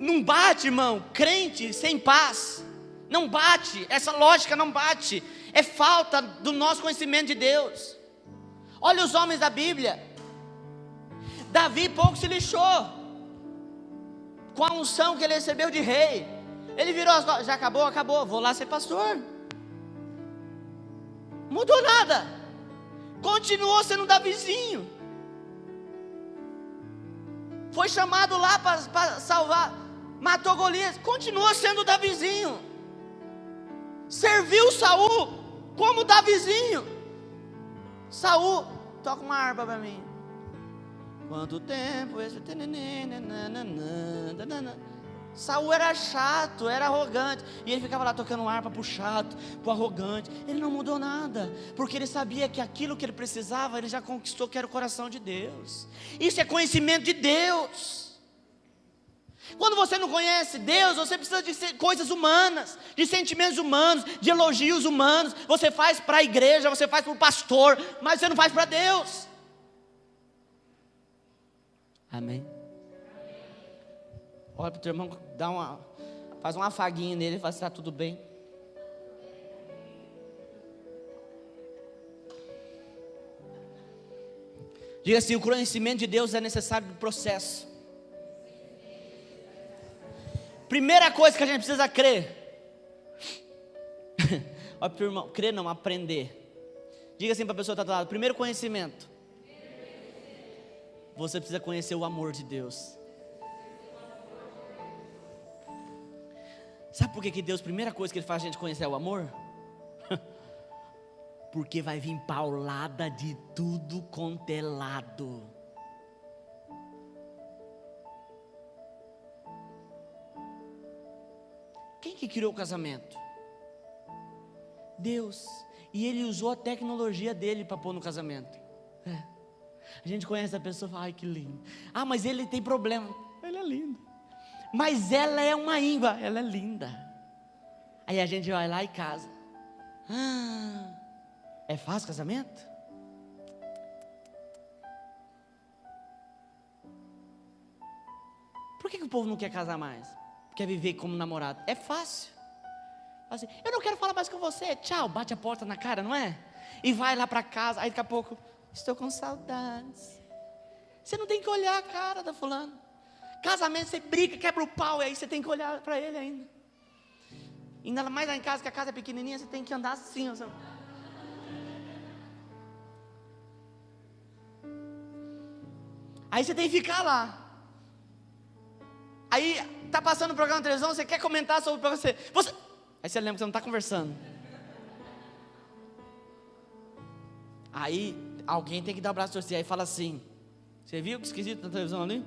Não bate, irmão, crente sem paz. Não bate, essa lógica não bate. É falta do nosso conhecimento de Deus. Olha os homens da Bíblia. Davi pouco se lixou com a unção que ele recebeu de rei. Ele virou as costas: já acabou, vou lá ser pastor. Mudou nada. Continuou sendo Davizinho. Foi chamado lá para salvar. Matou Golias. Continuou sendo Davizinho. Serviu Saul como Davizinho. Saul, toca uma harpa para mim. Quanto tempo esse... Saul era chato, era arrogante, e ele ficava lá tocando harpa pro chato, pro arrogante. Ele não mudou nada, porque ele sabia que aquilo que ele precisava, ele já conquistou, que era o coração de Deus. Isso é conhecimento de Deus. Quando você não conhece Deus, você precisa de coisas humanas, de sentimentos humanos, de elogios humanos. Você faz para a igreja, você faz para o pastor, mas você não faz para Deus. Amém? Olha para o teu irmão, faz um afaguinho nele e fala: está tudo bem? Diga assim: o conhecimento de Deus é necessário do processo. Primeira coisa que a gente precisa crer. Olha para o teu irmão, crer não, aprender. Diga assim para a pessoa que está do lado: primeiro conhecimento. Você precisa conhecer o amor de Deus. Sabe por que Deus, primeira coisa que Ele faz a gente conhecer é o amor? Porque vai vir paulada de tudo quanto é lado. Quem que criou o casamento? Deus. E Ele usou a tecnologia dele para pôr no casamento. A gente conhece a pessoa e fala: ai, que lindo. Ah, mas ele tem problema. Ele é lindo. Mas ela é uma íngua, ela é linda. Aí a gente vai lá e casa. É fácil casamento? Por que o povo não quer casar mais? Quer viver como namorado? É fácil. Assim, eu não quero falar mais com você. Tchau, bate a porta na cara, não é? E vai lá para casa. Aí daqui a pouco: estou com saudades. Você não tem que olhar a cara da fulana. Casamento, você briga, quebra o pau, e aí você tem que olhar para ele ainda. Ainda mais lá em casa, que a casa é pequenininha, você tem que andar assim. Sabe? Aí você tem que ficar lá. Aí tá passando o programa na televisão, você quer comentar sobre o programa, você... Aí você lembra que você não está conversando. Aí alguém tem que dar o braço torcido, aí fala assim: você viu que esquisito na televisão ali?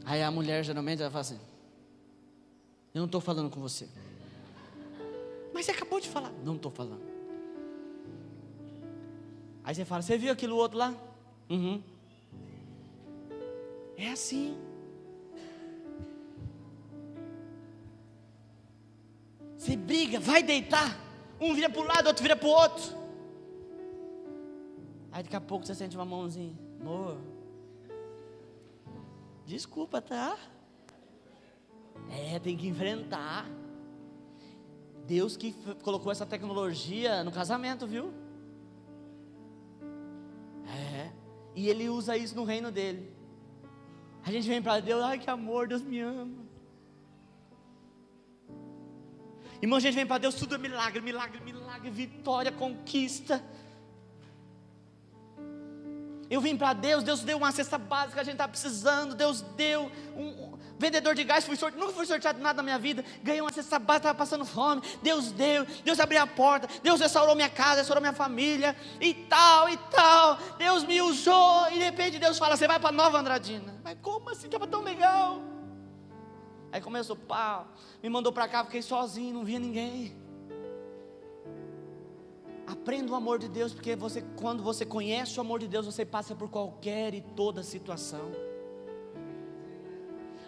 Aí a mulher geralmente ela fala assim: eu não estou falando com você. Mas você acabou de falar. Não estou falando. Aí você fala: você viu aquilo outro lá? Uhum. É assim. Você briga, vai deitar. Um vira para um lado, outro vira para o outro. Aí daqui a pouco você sente uma mãozinha: amor, desculpa, tá? Tem que enfrentar. Deus que colocou essa tecnologia no casamento, viu? E Ele usa isso no reino dele. A gente vem para Deus: ai, que amor, Deus me ama. Irmão, a gente vem para Deus, tudo é milagre, milagre, milagre, vitória, conquista. Eu vim para Deus, Deus deu uma cesta básica que a gente está precisando. Deus deu um vendedor de gás, nunca fui sorteado nada na minha vida. Ganhei uma cesta básica, estava passando fome. Deus deu, Deus abriu a porta, Deus restaurou minha casa, restaurou minha família, e tal, e tal. Deus me usou, e de repente Deus fala: você vai para Nova Andradina. Mas como assim, estava tão legal? Aí começou, pá, me mandou para cá, fiquei sozinho, não via ninguém. Aprenda o amor de Deus, porque quando você conhece o amor de Deus, você passa por qualquer e toda situação.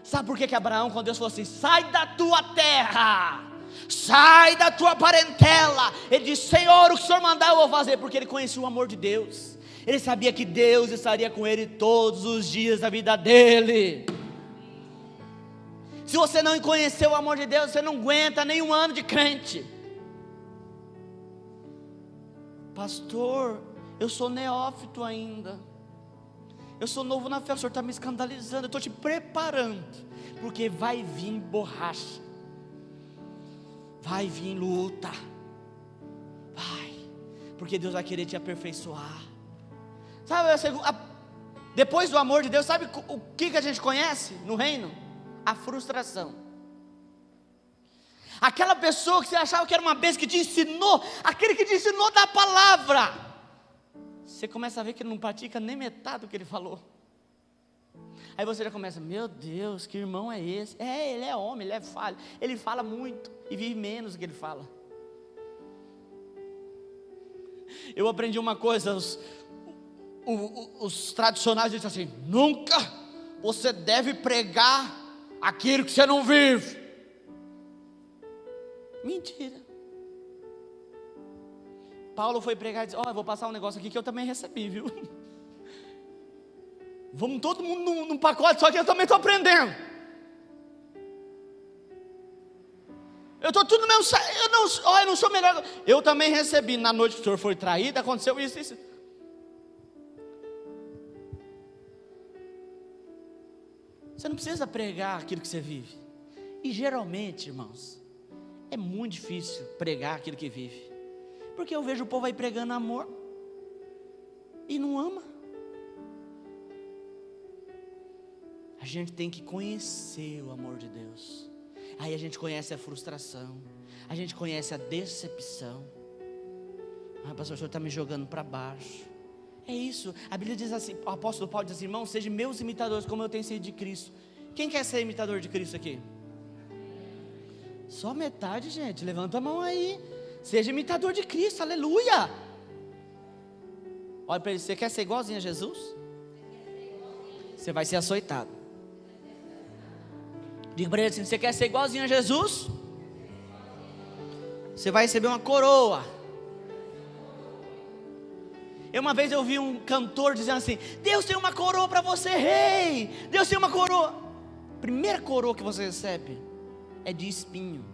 Sabe por que Abraão, quando Deus falou assim: sai da tua terra, sai da tua parentela, ele disse: Senhor, o que o Senhor mandar eu vou fazer, porque ele conhecia o amor de Deus. Ele sabia que Deus estaria com ele todos os dias da vida dele. Se você não conheceu o amor de Deus, você não aguenta nem um ano de crente. Pastor, eu sou neófito ainda, eu sou novo na fé, o Senhor está me escandalizando. Eu estou te preparando, porque vai vir borracha, vai vir luta, vai, porque Deus vai querer te aperfeiçoar. Sabe, depois do amor de Deus, sabe o que a gente conhece no reino? A frustração. Aquela pessoa que você achava que era uma bênção, que te ensinou, aquele que te ensinou da palavra, você começa a ver que ele não pratica nem metade do que ele falou. Aí você já começa, meu Deus, que irmão é esse? Ele é homem, ele é falho, ele fala muito e vive menos do que ele fala. Eu aprendi uma coisa, os tradicionais dizem assim: nunca você deve pregar aquilo que você não vive. Mentira. Paulo foi pregar e disse: eu vou passar um negócio aqui que eu também recebi, viu? Vamos todo mundo num pacote, só que eu também estou aprendendo. Eu estou tudo no mesmo. Eu não sou melhor. Eu também recebi. Na noite que o senhor foi traído, aconteceu isso. Você não precisa pregar aquilo que você vive. E geralmente, irmãos, é muito difícil pregar aquilo que vive. Porque eu vejo o povo aí pregando amor e não ama. A gente tem que conhecer o amor de Deus. Aí a gente conhece a frustração, a gente conhece a decepção. Pastor, o senhor está me jogando para baixo. É isso, a Bíblia diz assim, o apóstolo Paulo diz assim: irmãos, sejam meus imitadores como eu tenho sido de Cristo. Quem quer ser imitador de Cristo aqui? Só metade, gente, levanta a mão aí. Seja imitador de Cristo, aleluia. Olha para ele, você quer ser igualzinho a Jesus? Você vai ser açoitado. Diga para ele assim: você quer ser igualzinho a Jesus? Você vai receber uma coroa. Uma vez eu vi um cantor dizendo assim: Deus tem uma coroa para você, rei. Deus tem uma coroa. A primeira coroa que você recebe é de espinho.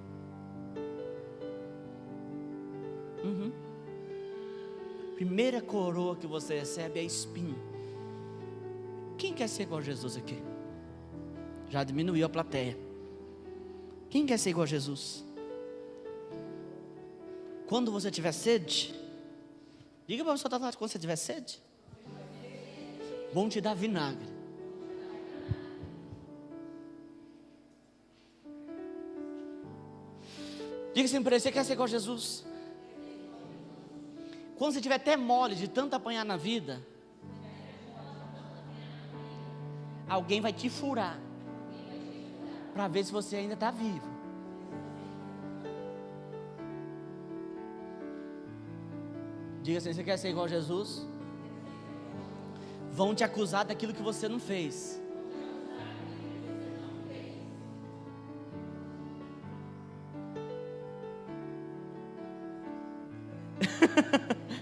Primeira coroa que você recebe é espinho. Quem quer ser igual a Jesus aqui? Já diminuiu a plateia. Quem quer ser igual a Jesus? Quando você tiver sede, diga para a pessoa que está lá, quando você tiver sede, vão te dar vinagre. Diga assim para ele: você quer ser igual a Jesus? Quando você estiver até mole de tanto apanhar na vida, alguém vai te furar para ver se você ainda está vivo. Diga assim: você quer ser igual a Jesus? Vão te acusar daquilo que você não fez.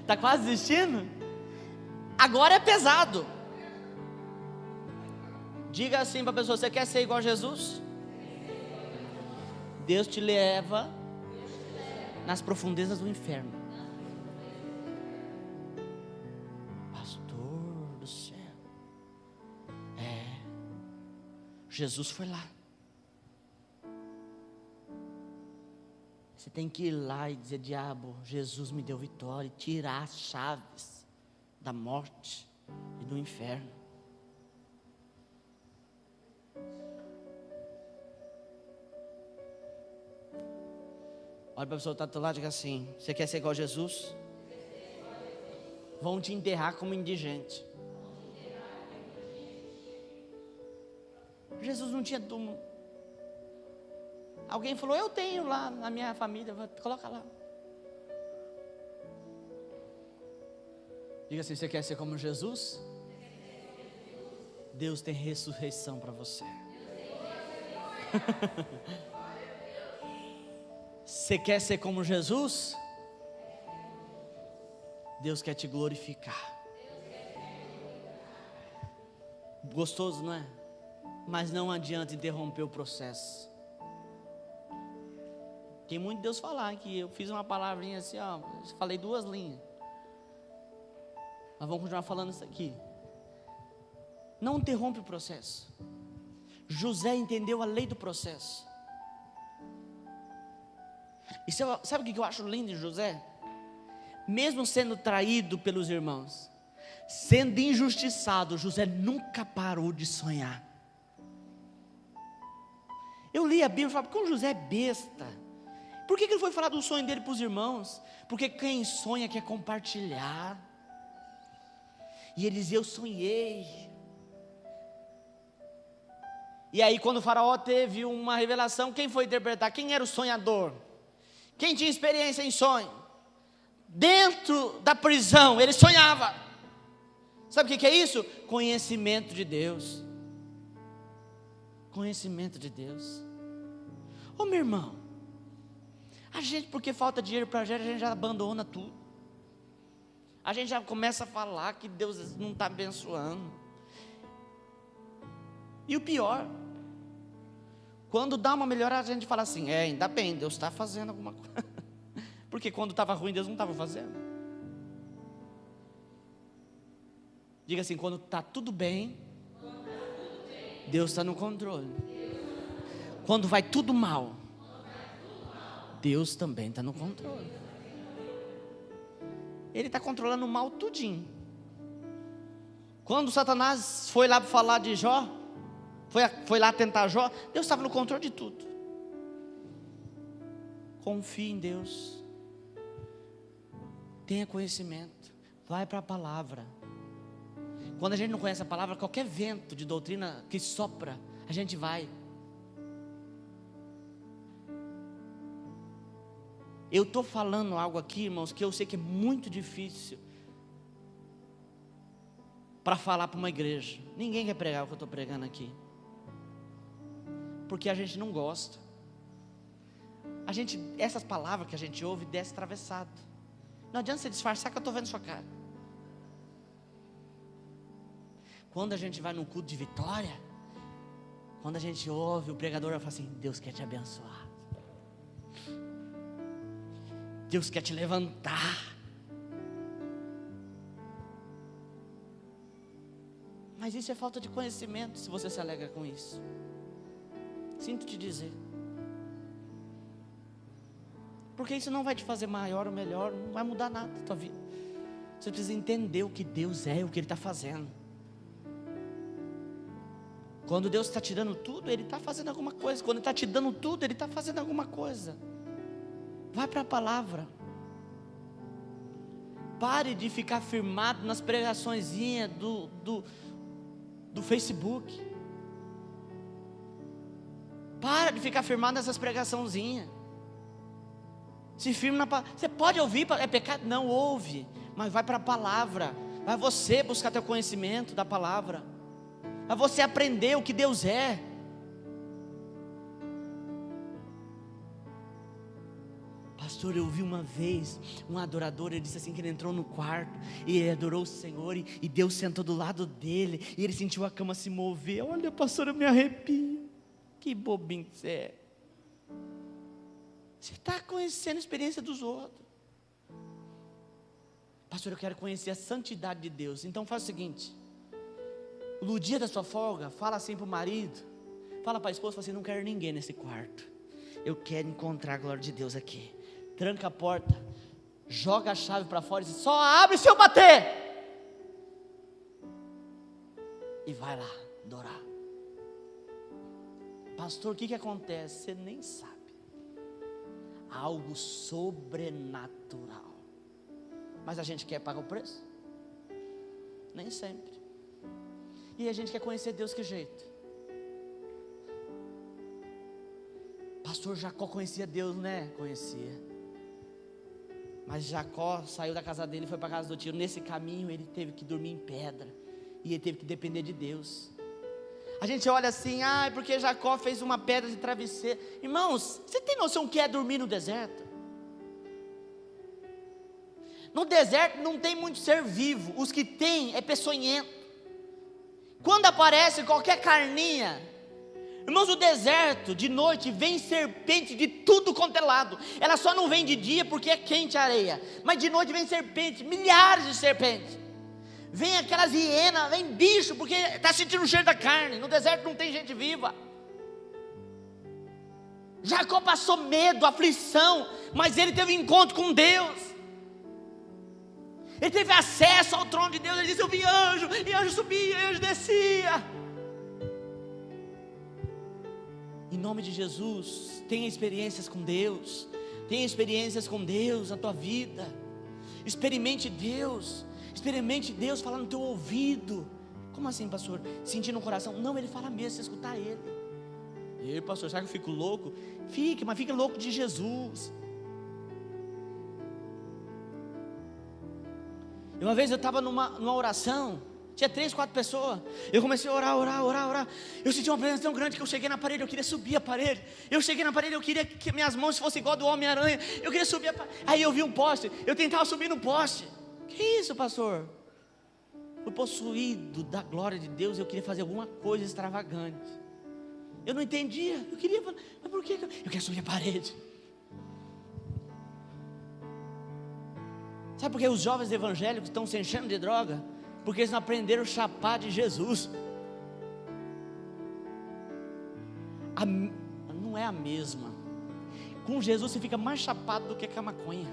Está quase desistindo? Agora é pesado. Diga assim para a pessoa: você quer ser igual a Jesus? Deus te leva nas profundezas do inferno. Pastor do céu. Jesus foi lá. Você tem que ir lá e dizer: diabo, Jesus me deu vitória, e tirar as chaves da morte e do inferno. Olha para a pessoa que está do teu lado e diga assim: você quer ser igual a Jesus? Vão te enterrar como indigente. Jesus não tinha túmulo. Alguém falou: eu tenho lá na minha família, coloca lá. Diga assim: você quer ser como Jesus? Deus tem ressurreição para você. Você quer ser como Jesus? Deus quer te glorificar. Gostoso, não é? Mas não adianta interromper o processo. Tem muito Deus falar aqui. Eu fiz uma palavrinha assim, falei 2 linhas. Mas vamos continuar falando isso aqui. Não interrompe o processo. José entendeu a lei do processo. E sabe o que eu acho lindo em José? Mesmo sendo traído pelos irmãos, sendo injustiçado, José nunca parou de sonhar. Eu li a Bíblia e falei, porque o José é besta. Por que ele foi falar do sonho dele para os irmãos? Porque quem sonha quer compartilhar. E ele dizia, eu sonhei. E aí quando o faraó teve uma revelação, quem foi interpretar? Quem era o sonhador? Quem tinha experiência em sonho? Dentro da prisão, ele sonhava. Sabe o que é isso? Conhecimento de Deus. Conhecimento de Deus. Ô meu irmão, a gente, porque falta dinheiro para a gente já abandona tudo. A gente já começa a falar que Deus não está abençoando. E o pior, quando dá uma melhorada, a gente fala assim, ainda bem, Deus está fazendo alguma coisa. Porque quando estava ruim, Deus não estava fazendo. Diga assim, quando está tudo bem, Deus está no controle. Quando vai tudo mal, Deus também está no controle. Ele está controlando o mal tudinho. Quando Satanás foi lá falar de Jó, foi lá tentar Jó, Deus estava no controle de tudo. Confie em Deus. Tenha conhecimento. Vai para a palavra. Quando a gente não conhece a palavra, qualquer vento de doutrina que sopra, a gente vai. Eu estou falando algo aqui, irmãos, que eu sei que é muito difícil para falar para uma igreja. Ninguém quer pregar o que eu estou pregando aqui, porque a gente não gosta. Essas palavras que a gente ouve, desce atravessado. Não adianta você disfarçar que eu estou vendo sua cara. Quando a gente vai num culto de vitória, quando a gente ouve o pregador, fala assim, Deus quer te abençoar, Deus quer te levantar. Mas isso é falta de conhecimento, se você se alegra com isso. Sinto te dizer, porque isso não vai te fazer maior ou melhor, não vai mudar nada na tua vida. Você precisa entender o que Deus é, o que Ele está fazendo. Quando Deus está te dando tudo, Ele está fazendo alguma coisa. Quando Ele está te dando tudo, Ele está fazendo alguma coisa. Vai para a palavra. Pare de ficar firmado nas pregaçõezinhas do Facebook. Para de ficar firmado nessas pregaçãozinhas. Se firme na palavra. Você pode ouvir, é pecado? Não, ouve. Mas vai para a palavra. Vai você buscar teu conhecimento da palavra. Vai você aprender o que Deus é. Pastor, eu vi uma vez um adorador, ele disse assim que ele entrou no quarto e ele adorou o Senhor e Deus sentou do lado dele e ele sentiu a cama se mover. Olha, pastor, eu me arrepio. Que bobinho que você é. Você está conhecendo a experiência dos outros. Pastor, eu quero conhecer a santidade de Deus. Então faz o seguinte, no dia da sua folga, fala assim para o marido, fala para a esposa, fala assim, não quero ninguém nesse quarto, eu quero encontrar a glória de Deus aqui. Tranca a porta, joga a chave para fora e diz, só abre se eu bater. E vai lá adorar. Pastor, o que acontece? Você nem sabe. Algo sobrenatural. Mas a gente quer pagar o preço? Nem sempre. E a gente quer conhecer Deus que jeito? Pastor, Jacó conhecia Deus, né? Conhecia. Mas Jacó saiu da casa dele e foi para a casa do tio. Nesse caminho ele teve que dormir em pedra. E ele teve que depender de Deus. A gente olha assim, porque Jacó fez uma pedra de travesseiro. Irmãos, você tem noção que é dormir no deserto? No deserto não tem muito ser vivo. Os que tem é peçonhento. Quando aparece qualquer carninha, irmãos, o deserto de noite vem serpente de tudo quanto é lado. Ela só não vem de dia porque é quente a areia, mas de noite vem serpente, milhares de serpentes. Vem aquelas hienas, vem bicho, porque está sentindo o cheiro da carne. No deserto não tem gente viva. Jacó passou medo, aflição, mas ele teve um encontro com Deus. Ele teve acesso ao trono de Deus. Ele disse: eu vi anjo, e anjo subia, e anjo descia. Em nome de Jesus, tenha experiências com Deus. Tenha experiências com Deus na tua vida. Experimente Deus falar no teu ouvido. Como assim, pastor? Sentir no coração? Não, ele fala mesmo, você escutar ele. E aí, pastor, será que eu fico louco? Fique, mas fique louco de Jesus. E uma vez eu estava numa oração, tinha 3, 4 pessoas. Eu comecei a orar. Eu senti uma presença tão grande que eu cheguei na parede, eu queria subir a parede. Eu cheguei na parede, eu queria que minhas mãos fossem igual do Homem-Aranha. Eu queria subir a parede. Aí eu vi um poste, eu tentava subir no poste. Que isso, pastor? Fui possuído da glória de Deus. Eu queria fazer alguma coisa extravagante. Eu não entendia. Eu queria falar, mas por que eu queria subir a parede? Sabe por que os jovens evangélicos estão se enchendo de droga? Porque eles não aprenderam a chapar de Jesus. Não é a mesma. Com Jesus você fica mais chapado do que com a maconha.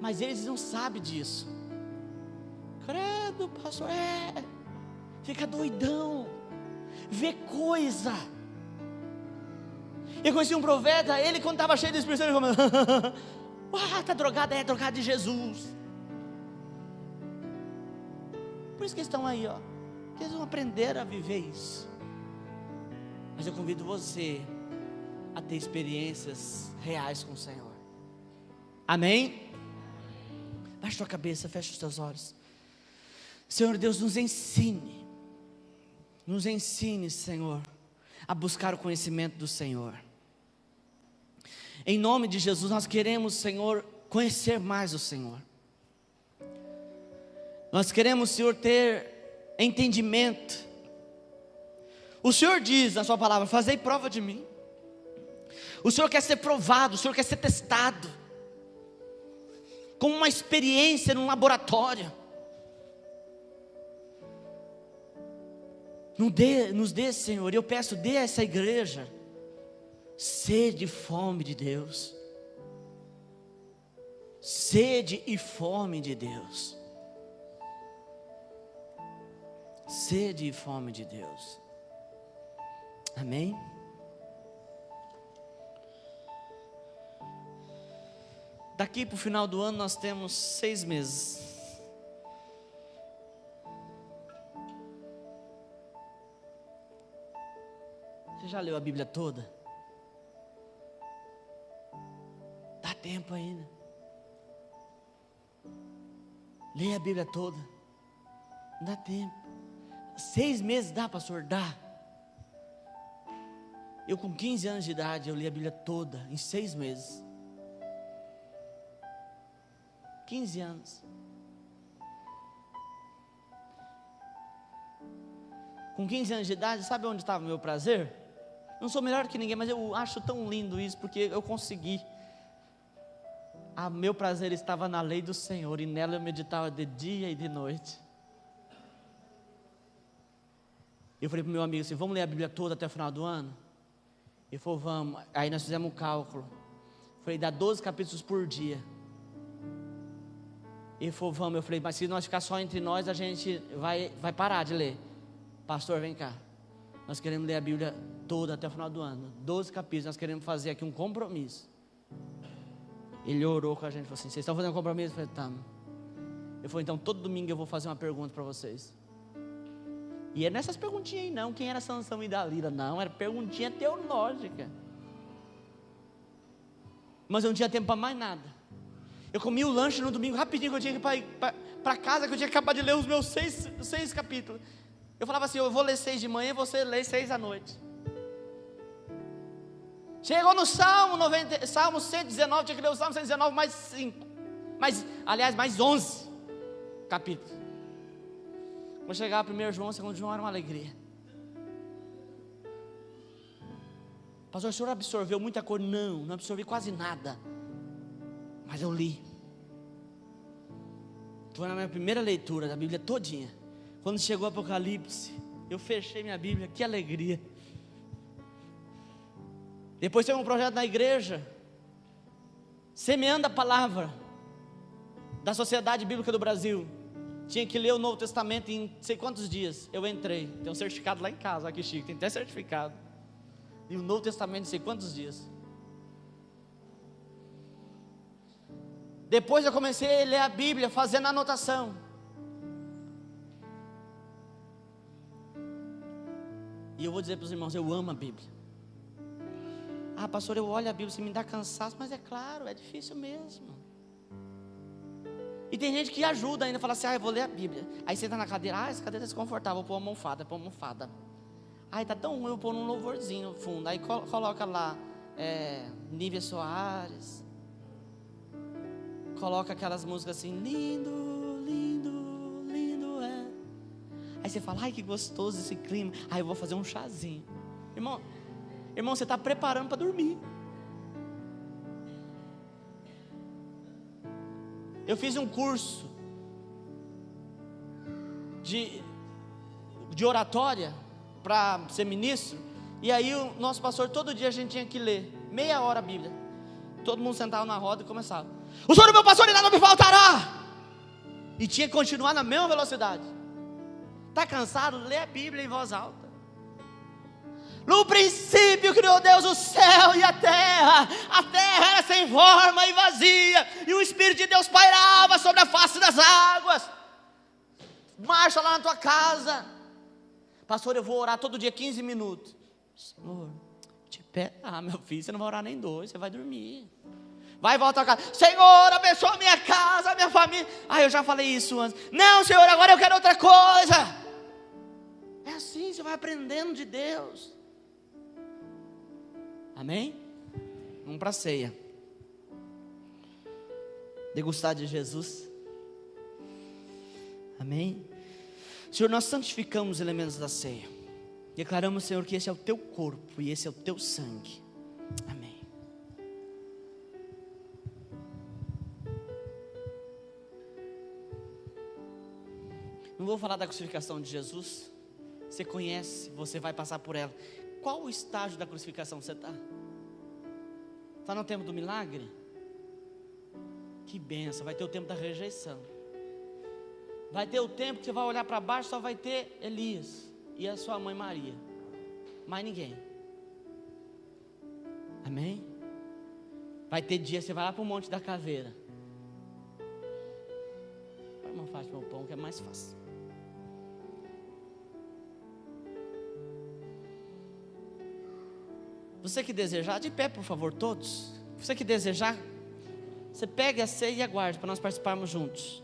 Mas eles não sabem disso. Credo, pastor, fica doidão, vê coisa. Eu conheci um profeta, ele quando estava cheio de Espírito Santo, ele falou: está drogado, é drogado de Jesus. Por isso que eles estão aí, ó, porque eles não aprenderam a viver isso. Mas eu convido você a ter experiências reais com o Senhor. Amém? Baixe tua cabeça, feche os teus olhos. Senhor Deus, nos ensine, Senhor, a buscar o conhecimento do Senhor. Em nome de Jesus, nós queremos, Senhor, conhecer mais o Senhor. Nós queremos, Senhor, ter entendimento. O Senhor diz na sua palavra: fazei prova de mim. O Senhor quer ser provado, o Senhor quer ser testado, como uma experiência num laboratório. Nos dê, Senhor, eu peço, dê a essa igreja sede e fome de Deus. Sede e fome de Deus. Sede e fome de Deus. Amém? Daqui para o final do ano nós temos 6 meses. Você já leu a Bíblia toda? Dá tempo ainda. Leia a Bíblia toda. Dá tempo. 6 meses dá, pastor? Dá. Eu com 15 anos de idade, eu li a Bíblia toda em 6 meses. 15 anos. Com 15 anos de idade, sabe onde estava o meu prazer? Não sou melhor que ninguém, mas eu acho tão lindo isso, porque eu consegui. Meu prazer estava na lei do Senhor, e nela eu meditava de dia e de noite. Eu falei para o meu amigo assim: vamos ler a Bíblia toda até o final do ano? Ele falou: vamos. Aí nós fizemos um cálculo. Falei: dá 12 capítulos por dia. Ele falou: vamos. Eu falei: mas se nós ficar só entre nós, a gente vai parar de ler. Pastor, vem cá. Nós queremos ler a Bíblia toda até o final do ano. 12 capítulos, nós queremos fazer aqui um compromisso. Ele orou com a gente, falou assim: vocês estão fazendo um compromisso? Eu falei: estamos. Ele falou: então todo domingo eu vou fazer uma pergunta para vocês. E é nessas perguntinhas aí não, quem era Sansão e Dalila? Não, era perguntinha teológica. Mas eu não tinha tempo para mais nada. Eu comi o lanche no domingo rapidinho, que eu tinha que ir para casa, que eu tinha acabado de ler os meus 6 capítulos. Eu falava assim: eu vou ler 6 de manhã, você lê 6 à noite. Chegou no Salmo 119, tinha que ler o Salmo 119 mais 5. Mais 11 capítulos. Quando chegava 1 João, 2 João, era uma alegria. Pastor, o senhor absorveu muita coisa? Não absorvi quase nada. Mas eu li. Foi na minha primeira leitura da Bíblia todinha. Quando chegou o Apocalipse, eu fechei minha Bíblia, que alegria. Depois teve um projeto na igreja, semeando a palavra da Sociedade Bíblica do Brasil. Tinha que ler o Novo Testamento em não sei quantos dias. Eu entrei, tem um certificado lá em casa, olha que chique, tem até certificado. E o Novo Testamento em não sei quantos dias. Depois eu comecei a ler a Bíblia, fazendo anotação. E eu vou dizer para os irmãos, eu amo a Bíblia. Ah, pastor, eu olho a Bíblia, você me dá cansaço, mas é claro, é difícil mesmo. E tem gente que ajuda ainda, fala assim, eu vou ler a Bíblia. Aí senta na cadeira, essa cadeira é desconfortável, vou pôr uma almofada. Ai, tá tão ruim, eu vou pôr um louvorzinho no fundo. Aí coloca lá, Nívia Soares. Coloca aquelas músicas assim, lindo, lindo, lindo é. Aí você fala, ai que gostoso esse clima. Aí eu vou fazer um chazinho. Irmão, você está preparando para dormir. Eu fiz um curso de oratória para ser ministro. E aí o nosso pastor, todo dia a gente tinha que ler meia hora a Bíblia. Todo mundo sentava na roda e começava: o Senhor é meu pastor e nada me faltará. E tinha que continuar na mesma velocidade. Está cansado? Lê a Bíblia em voz alta. No princípio criou Deus o céu e a terra era sem forma e vazia, e o Espírito de Deus pairava sobre a face das águas. Marcha lá na tua casa. Pastor, eu vou orar todo dia 15 minutos. Senhor, meu filho, você não vai orar nem 2, você vai dormir. Vai e volta a casa. Senhor, abençoa a minha casa, a minha família. Eu já falei isso antes. Não, Senhor, agora eu quero outra coisa. É assim, você vai aprendendo de Deus. Amém? Vamos para a ceia. Degustar de Jesus. Amém? Senhor, nós santificamos os elementos da ceia. Declaramos, Senhor, que esse é o teu corpo e esse é o teu sangue. Amém. Não vou falar da crucificação de Jesus. Você conhece, você vai passar por ela. Qual o estágio da crucificação você está? Está no tempo do milagre? Que benção, vai ter o tempo da rejeição. Vai ter o tempo que você vai olhar para baixo, só vai ter Elias e a sua mãe Maria. Mais ninguém. Amém? Vai ter dia, você vai lá para o Monte da Caveira. Vai, irmão, faz meu pão que é mais fácil. Você que desejar, de pé por favor todos. Você que desejar, você pegue a ceia e aguarde para nós participarmos juntos.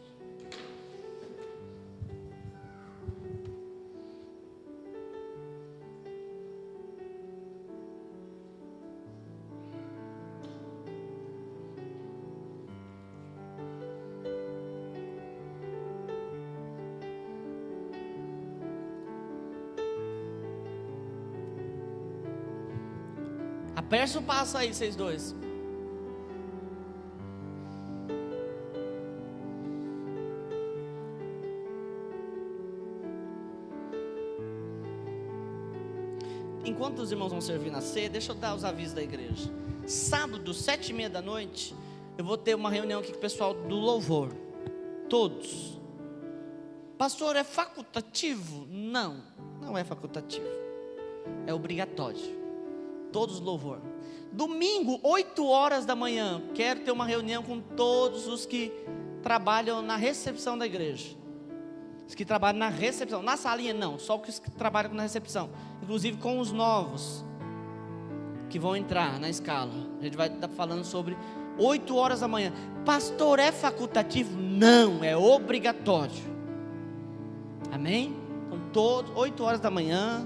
Aperta o passo aí, vocês dois. Enquanto os irmãos vão servir na ceia, deixa eu dar os avisos da igreja. Sábado, 7h30 da noite, eu vou ter uma reunião aqui com o pessoal do louvor. Todos. Pastor, é facultativo? Não, não é facultativo. É obrigatório. Todos louvor. Domingo, 8h da manhã, quero ter uma reunião com todos os que trabalham na recepção da igreja. Os que trabalham na recepção, na salinha não, só os que trabalham na recepção. Inclusive com os novos que vão entrar na escala. A gente vai estar falando sobre 8h da manhã. Pastor, é facultativo? Não, é obrigatório. Amém? Então todos, 8h da manhã.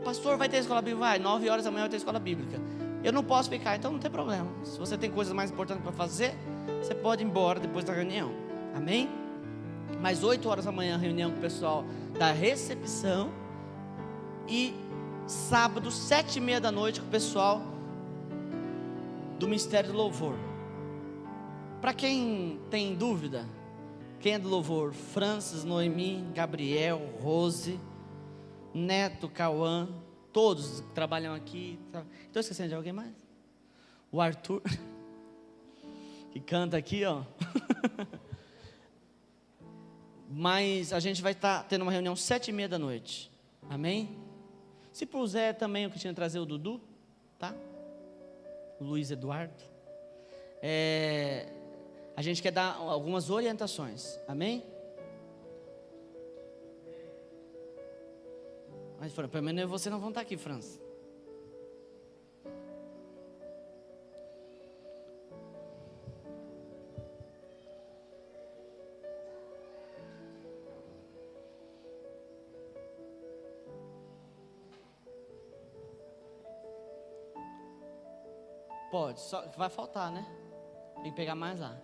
Pastor, vai ter escola bíblica? Vai, 9h da manhã vai ter escola bíblica. Eu não posso ficar, então não tem problema. Se você tem coisas mais importantes para fazer, você pode ir embora depois da reunião. Amém? Mas 8h da manhã, reunião com o pessoal da recepção. E sábado, 7h30 da noite, com o pessoal do Ministério do Louvor. Para quem tem dúvida, quem é do louvor? Francis, Noemi, Gabriel, Rose, Neto, Cauã, todos que trabalham aqui. Estou esquecendo de alguém mais? O Arthur, que canta aqui, ó. Mas a gente vai estar tendo uma reunião 7h30 da noite. Amém? Se puser também o que tinha trazer o Dudu, tá? O Luiz Eduardo. A gente quer dar algumas orientações. Amém? Mas pelo menos eu e você não vão estar aqui, França. Pode, só vai faltar, né? Tem que pegar mais lá.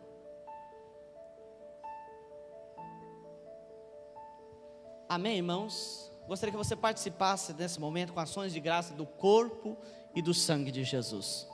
Amém, irmãos? Gostaria que você participasse desse momento com ações de graça do corpo e do sangue de Jesus.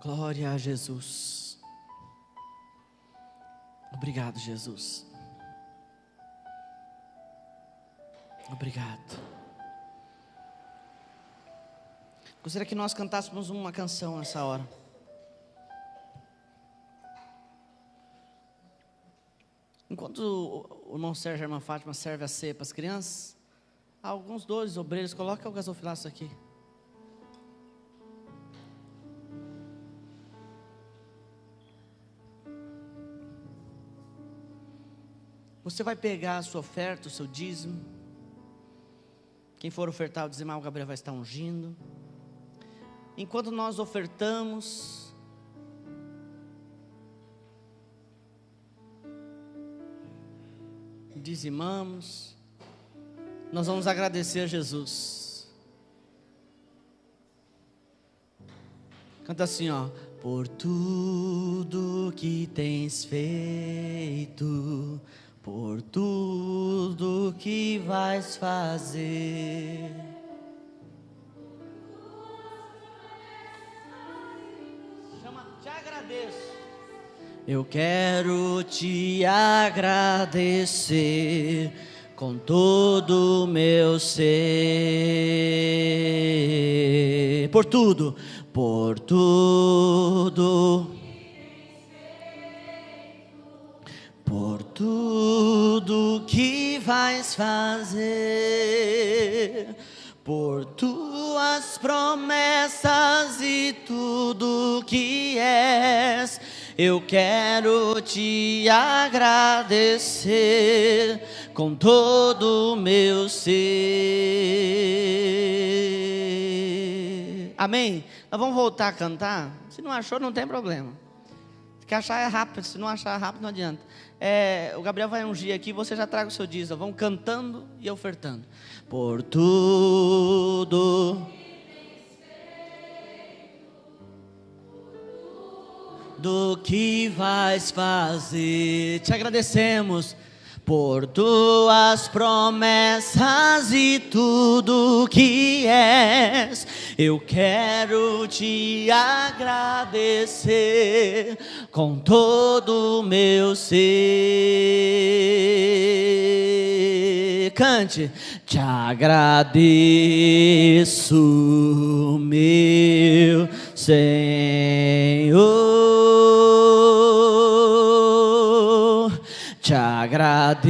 Glória a Jesus. Obrigado, Jesus. Obrigado. Gostaria que nós cantássemos uma canção nessa hora. Enquanto o irmão Sérgio e a irmã Fátima servem a ceia para as crianças, alguns 12 obreiros, coloca o gasofilaço aqui. Você vai pegar a sua oferta, o seu dízimo. Quem for ofertar ou dizimar, o Gabriel vai estar ungindo. Enquanto nós ofertamos, dizimamos, nós vamos agradecer a Jesus. Canta assim, ó. Por tudo que tens feito, por tudo que vais fazer. Chama, te agradeço. Eu quero te agradecer com todo o meu ser. Por tudo, por tudo. Por tudo que vais fazer, por tuas promessas e tudo que és, eu quero te agradecer com todo o meu ser. Amém? Nós vamos voltar a cantar. Se não achou, não tem problema. Se achar é rápido, se não achar rápido, não adianta. O Gabriel vai ungir aqui, você já traga o seu dízimo. Vamos cantando e ofertando. Por tudo do que vais fazer, te agradecemos. Por tuas promessas e tudo que és, eu quero te agradecer com todo o meu ser. Cante. Te agradeço, meu Senhor. Te agradeço,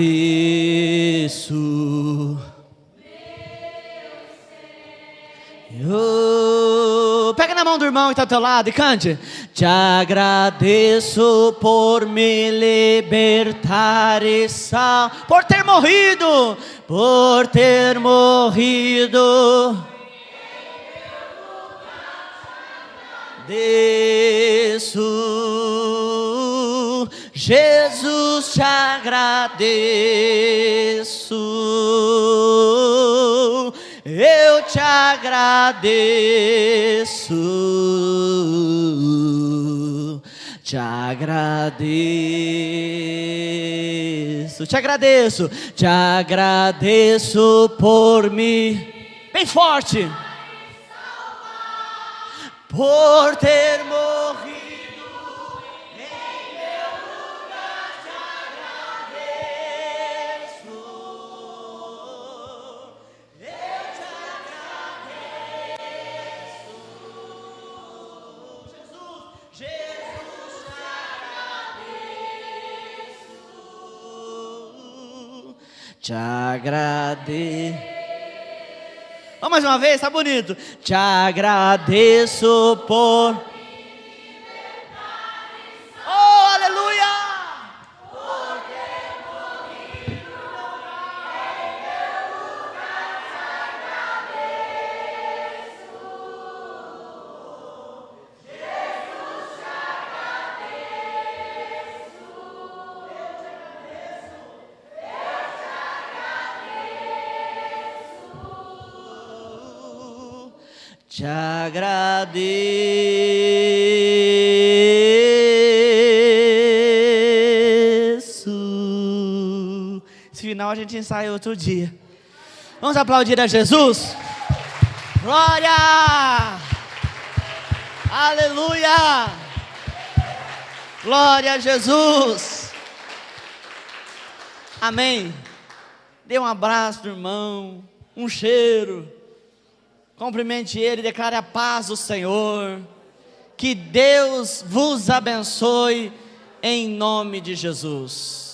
Senhor. Pega na mão do irmão que está ao teu lado e cante. Te agradeço por me libertar e por ter morrido, por ter morrido. Agradeço, Jesus, te agradeço, eu te agradeço, te agradeço, te agradeço, te agradeço por mim, bem forte, por ter morrido. Te agradeço. Vamos mais uma vez, tá bonito. Te agradeço por. Oh, aleluia! Por ter morrido em meu lugar, te agradeço. Jesus, te agradeço. Te agradeço. Esse final a gente ensaia outro dia. Vamos aplaudir a Jesus? Glória! Aleluia! Glória a Jesus! Amém. Dê um abraço pro irmão, um cheiro. Cumprimente ele, declare a paz do Senhor. Que Deus vos abençoe em nome de Jesus.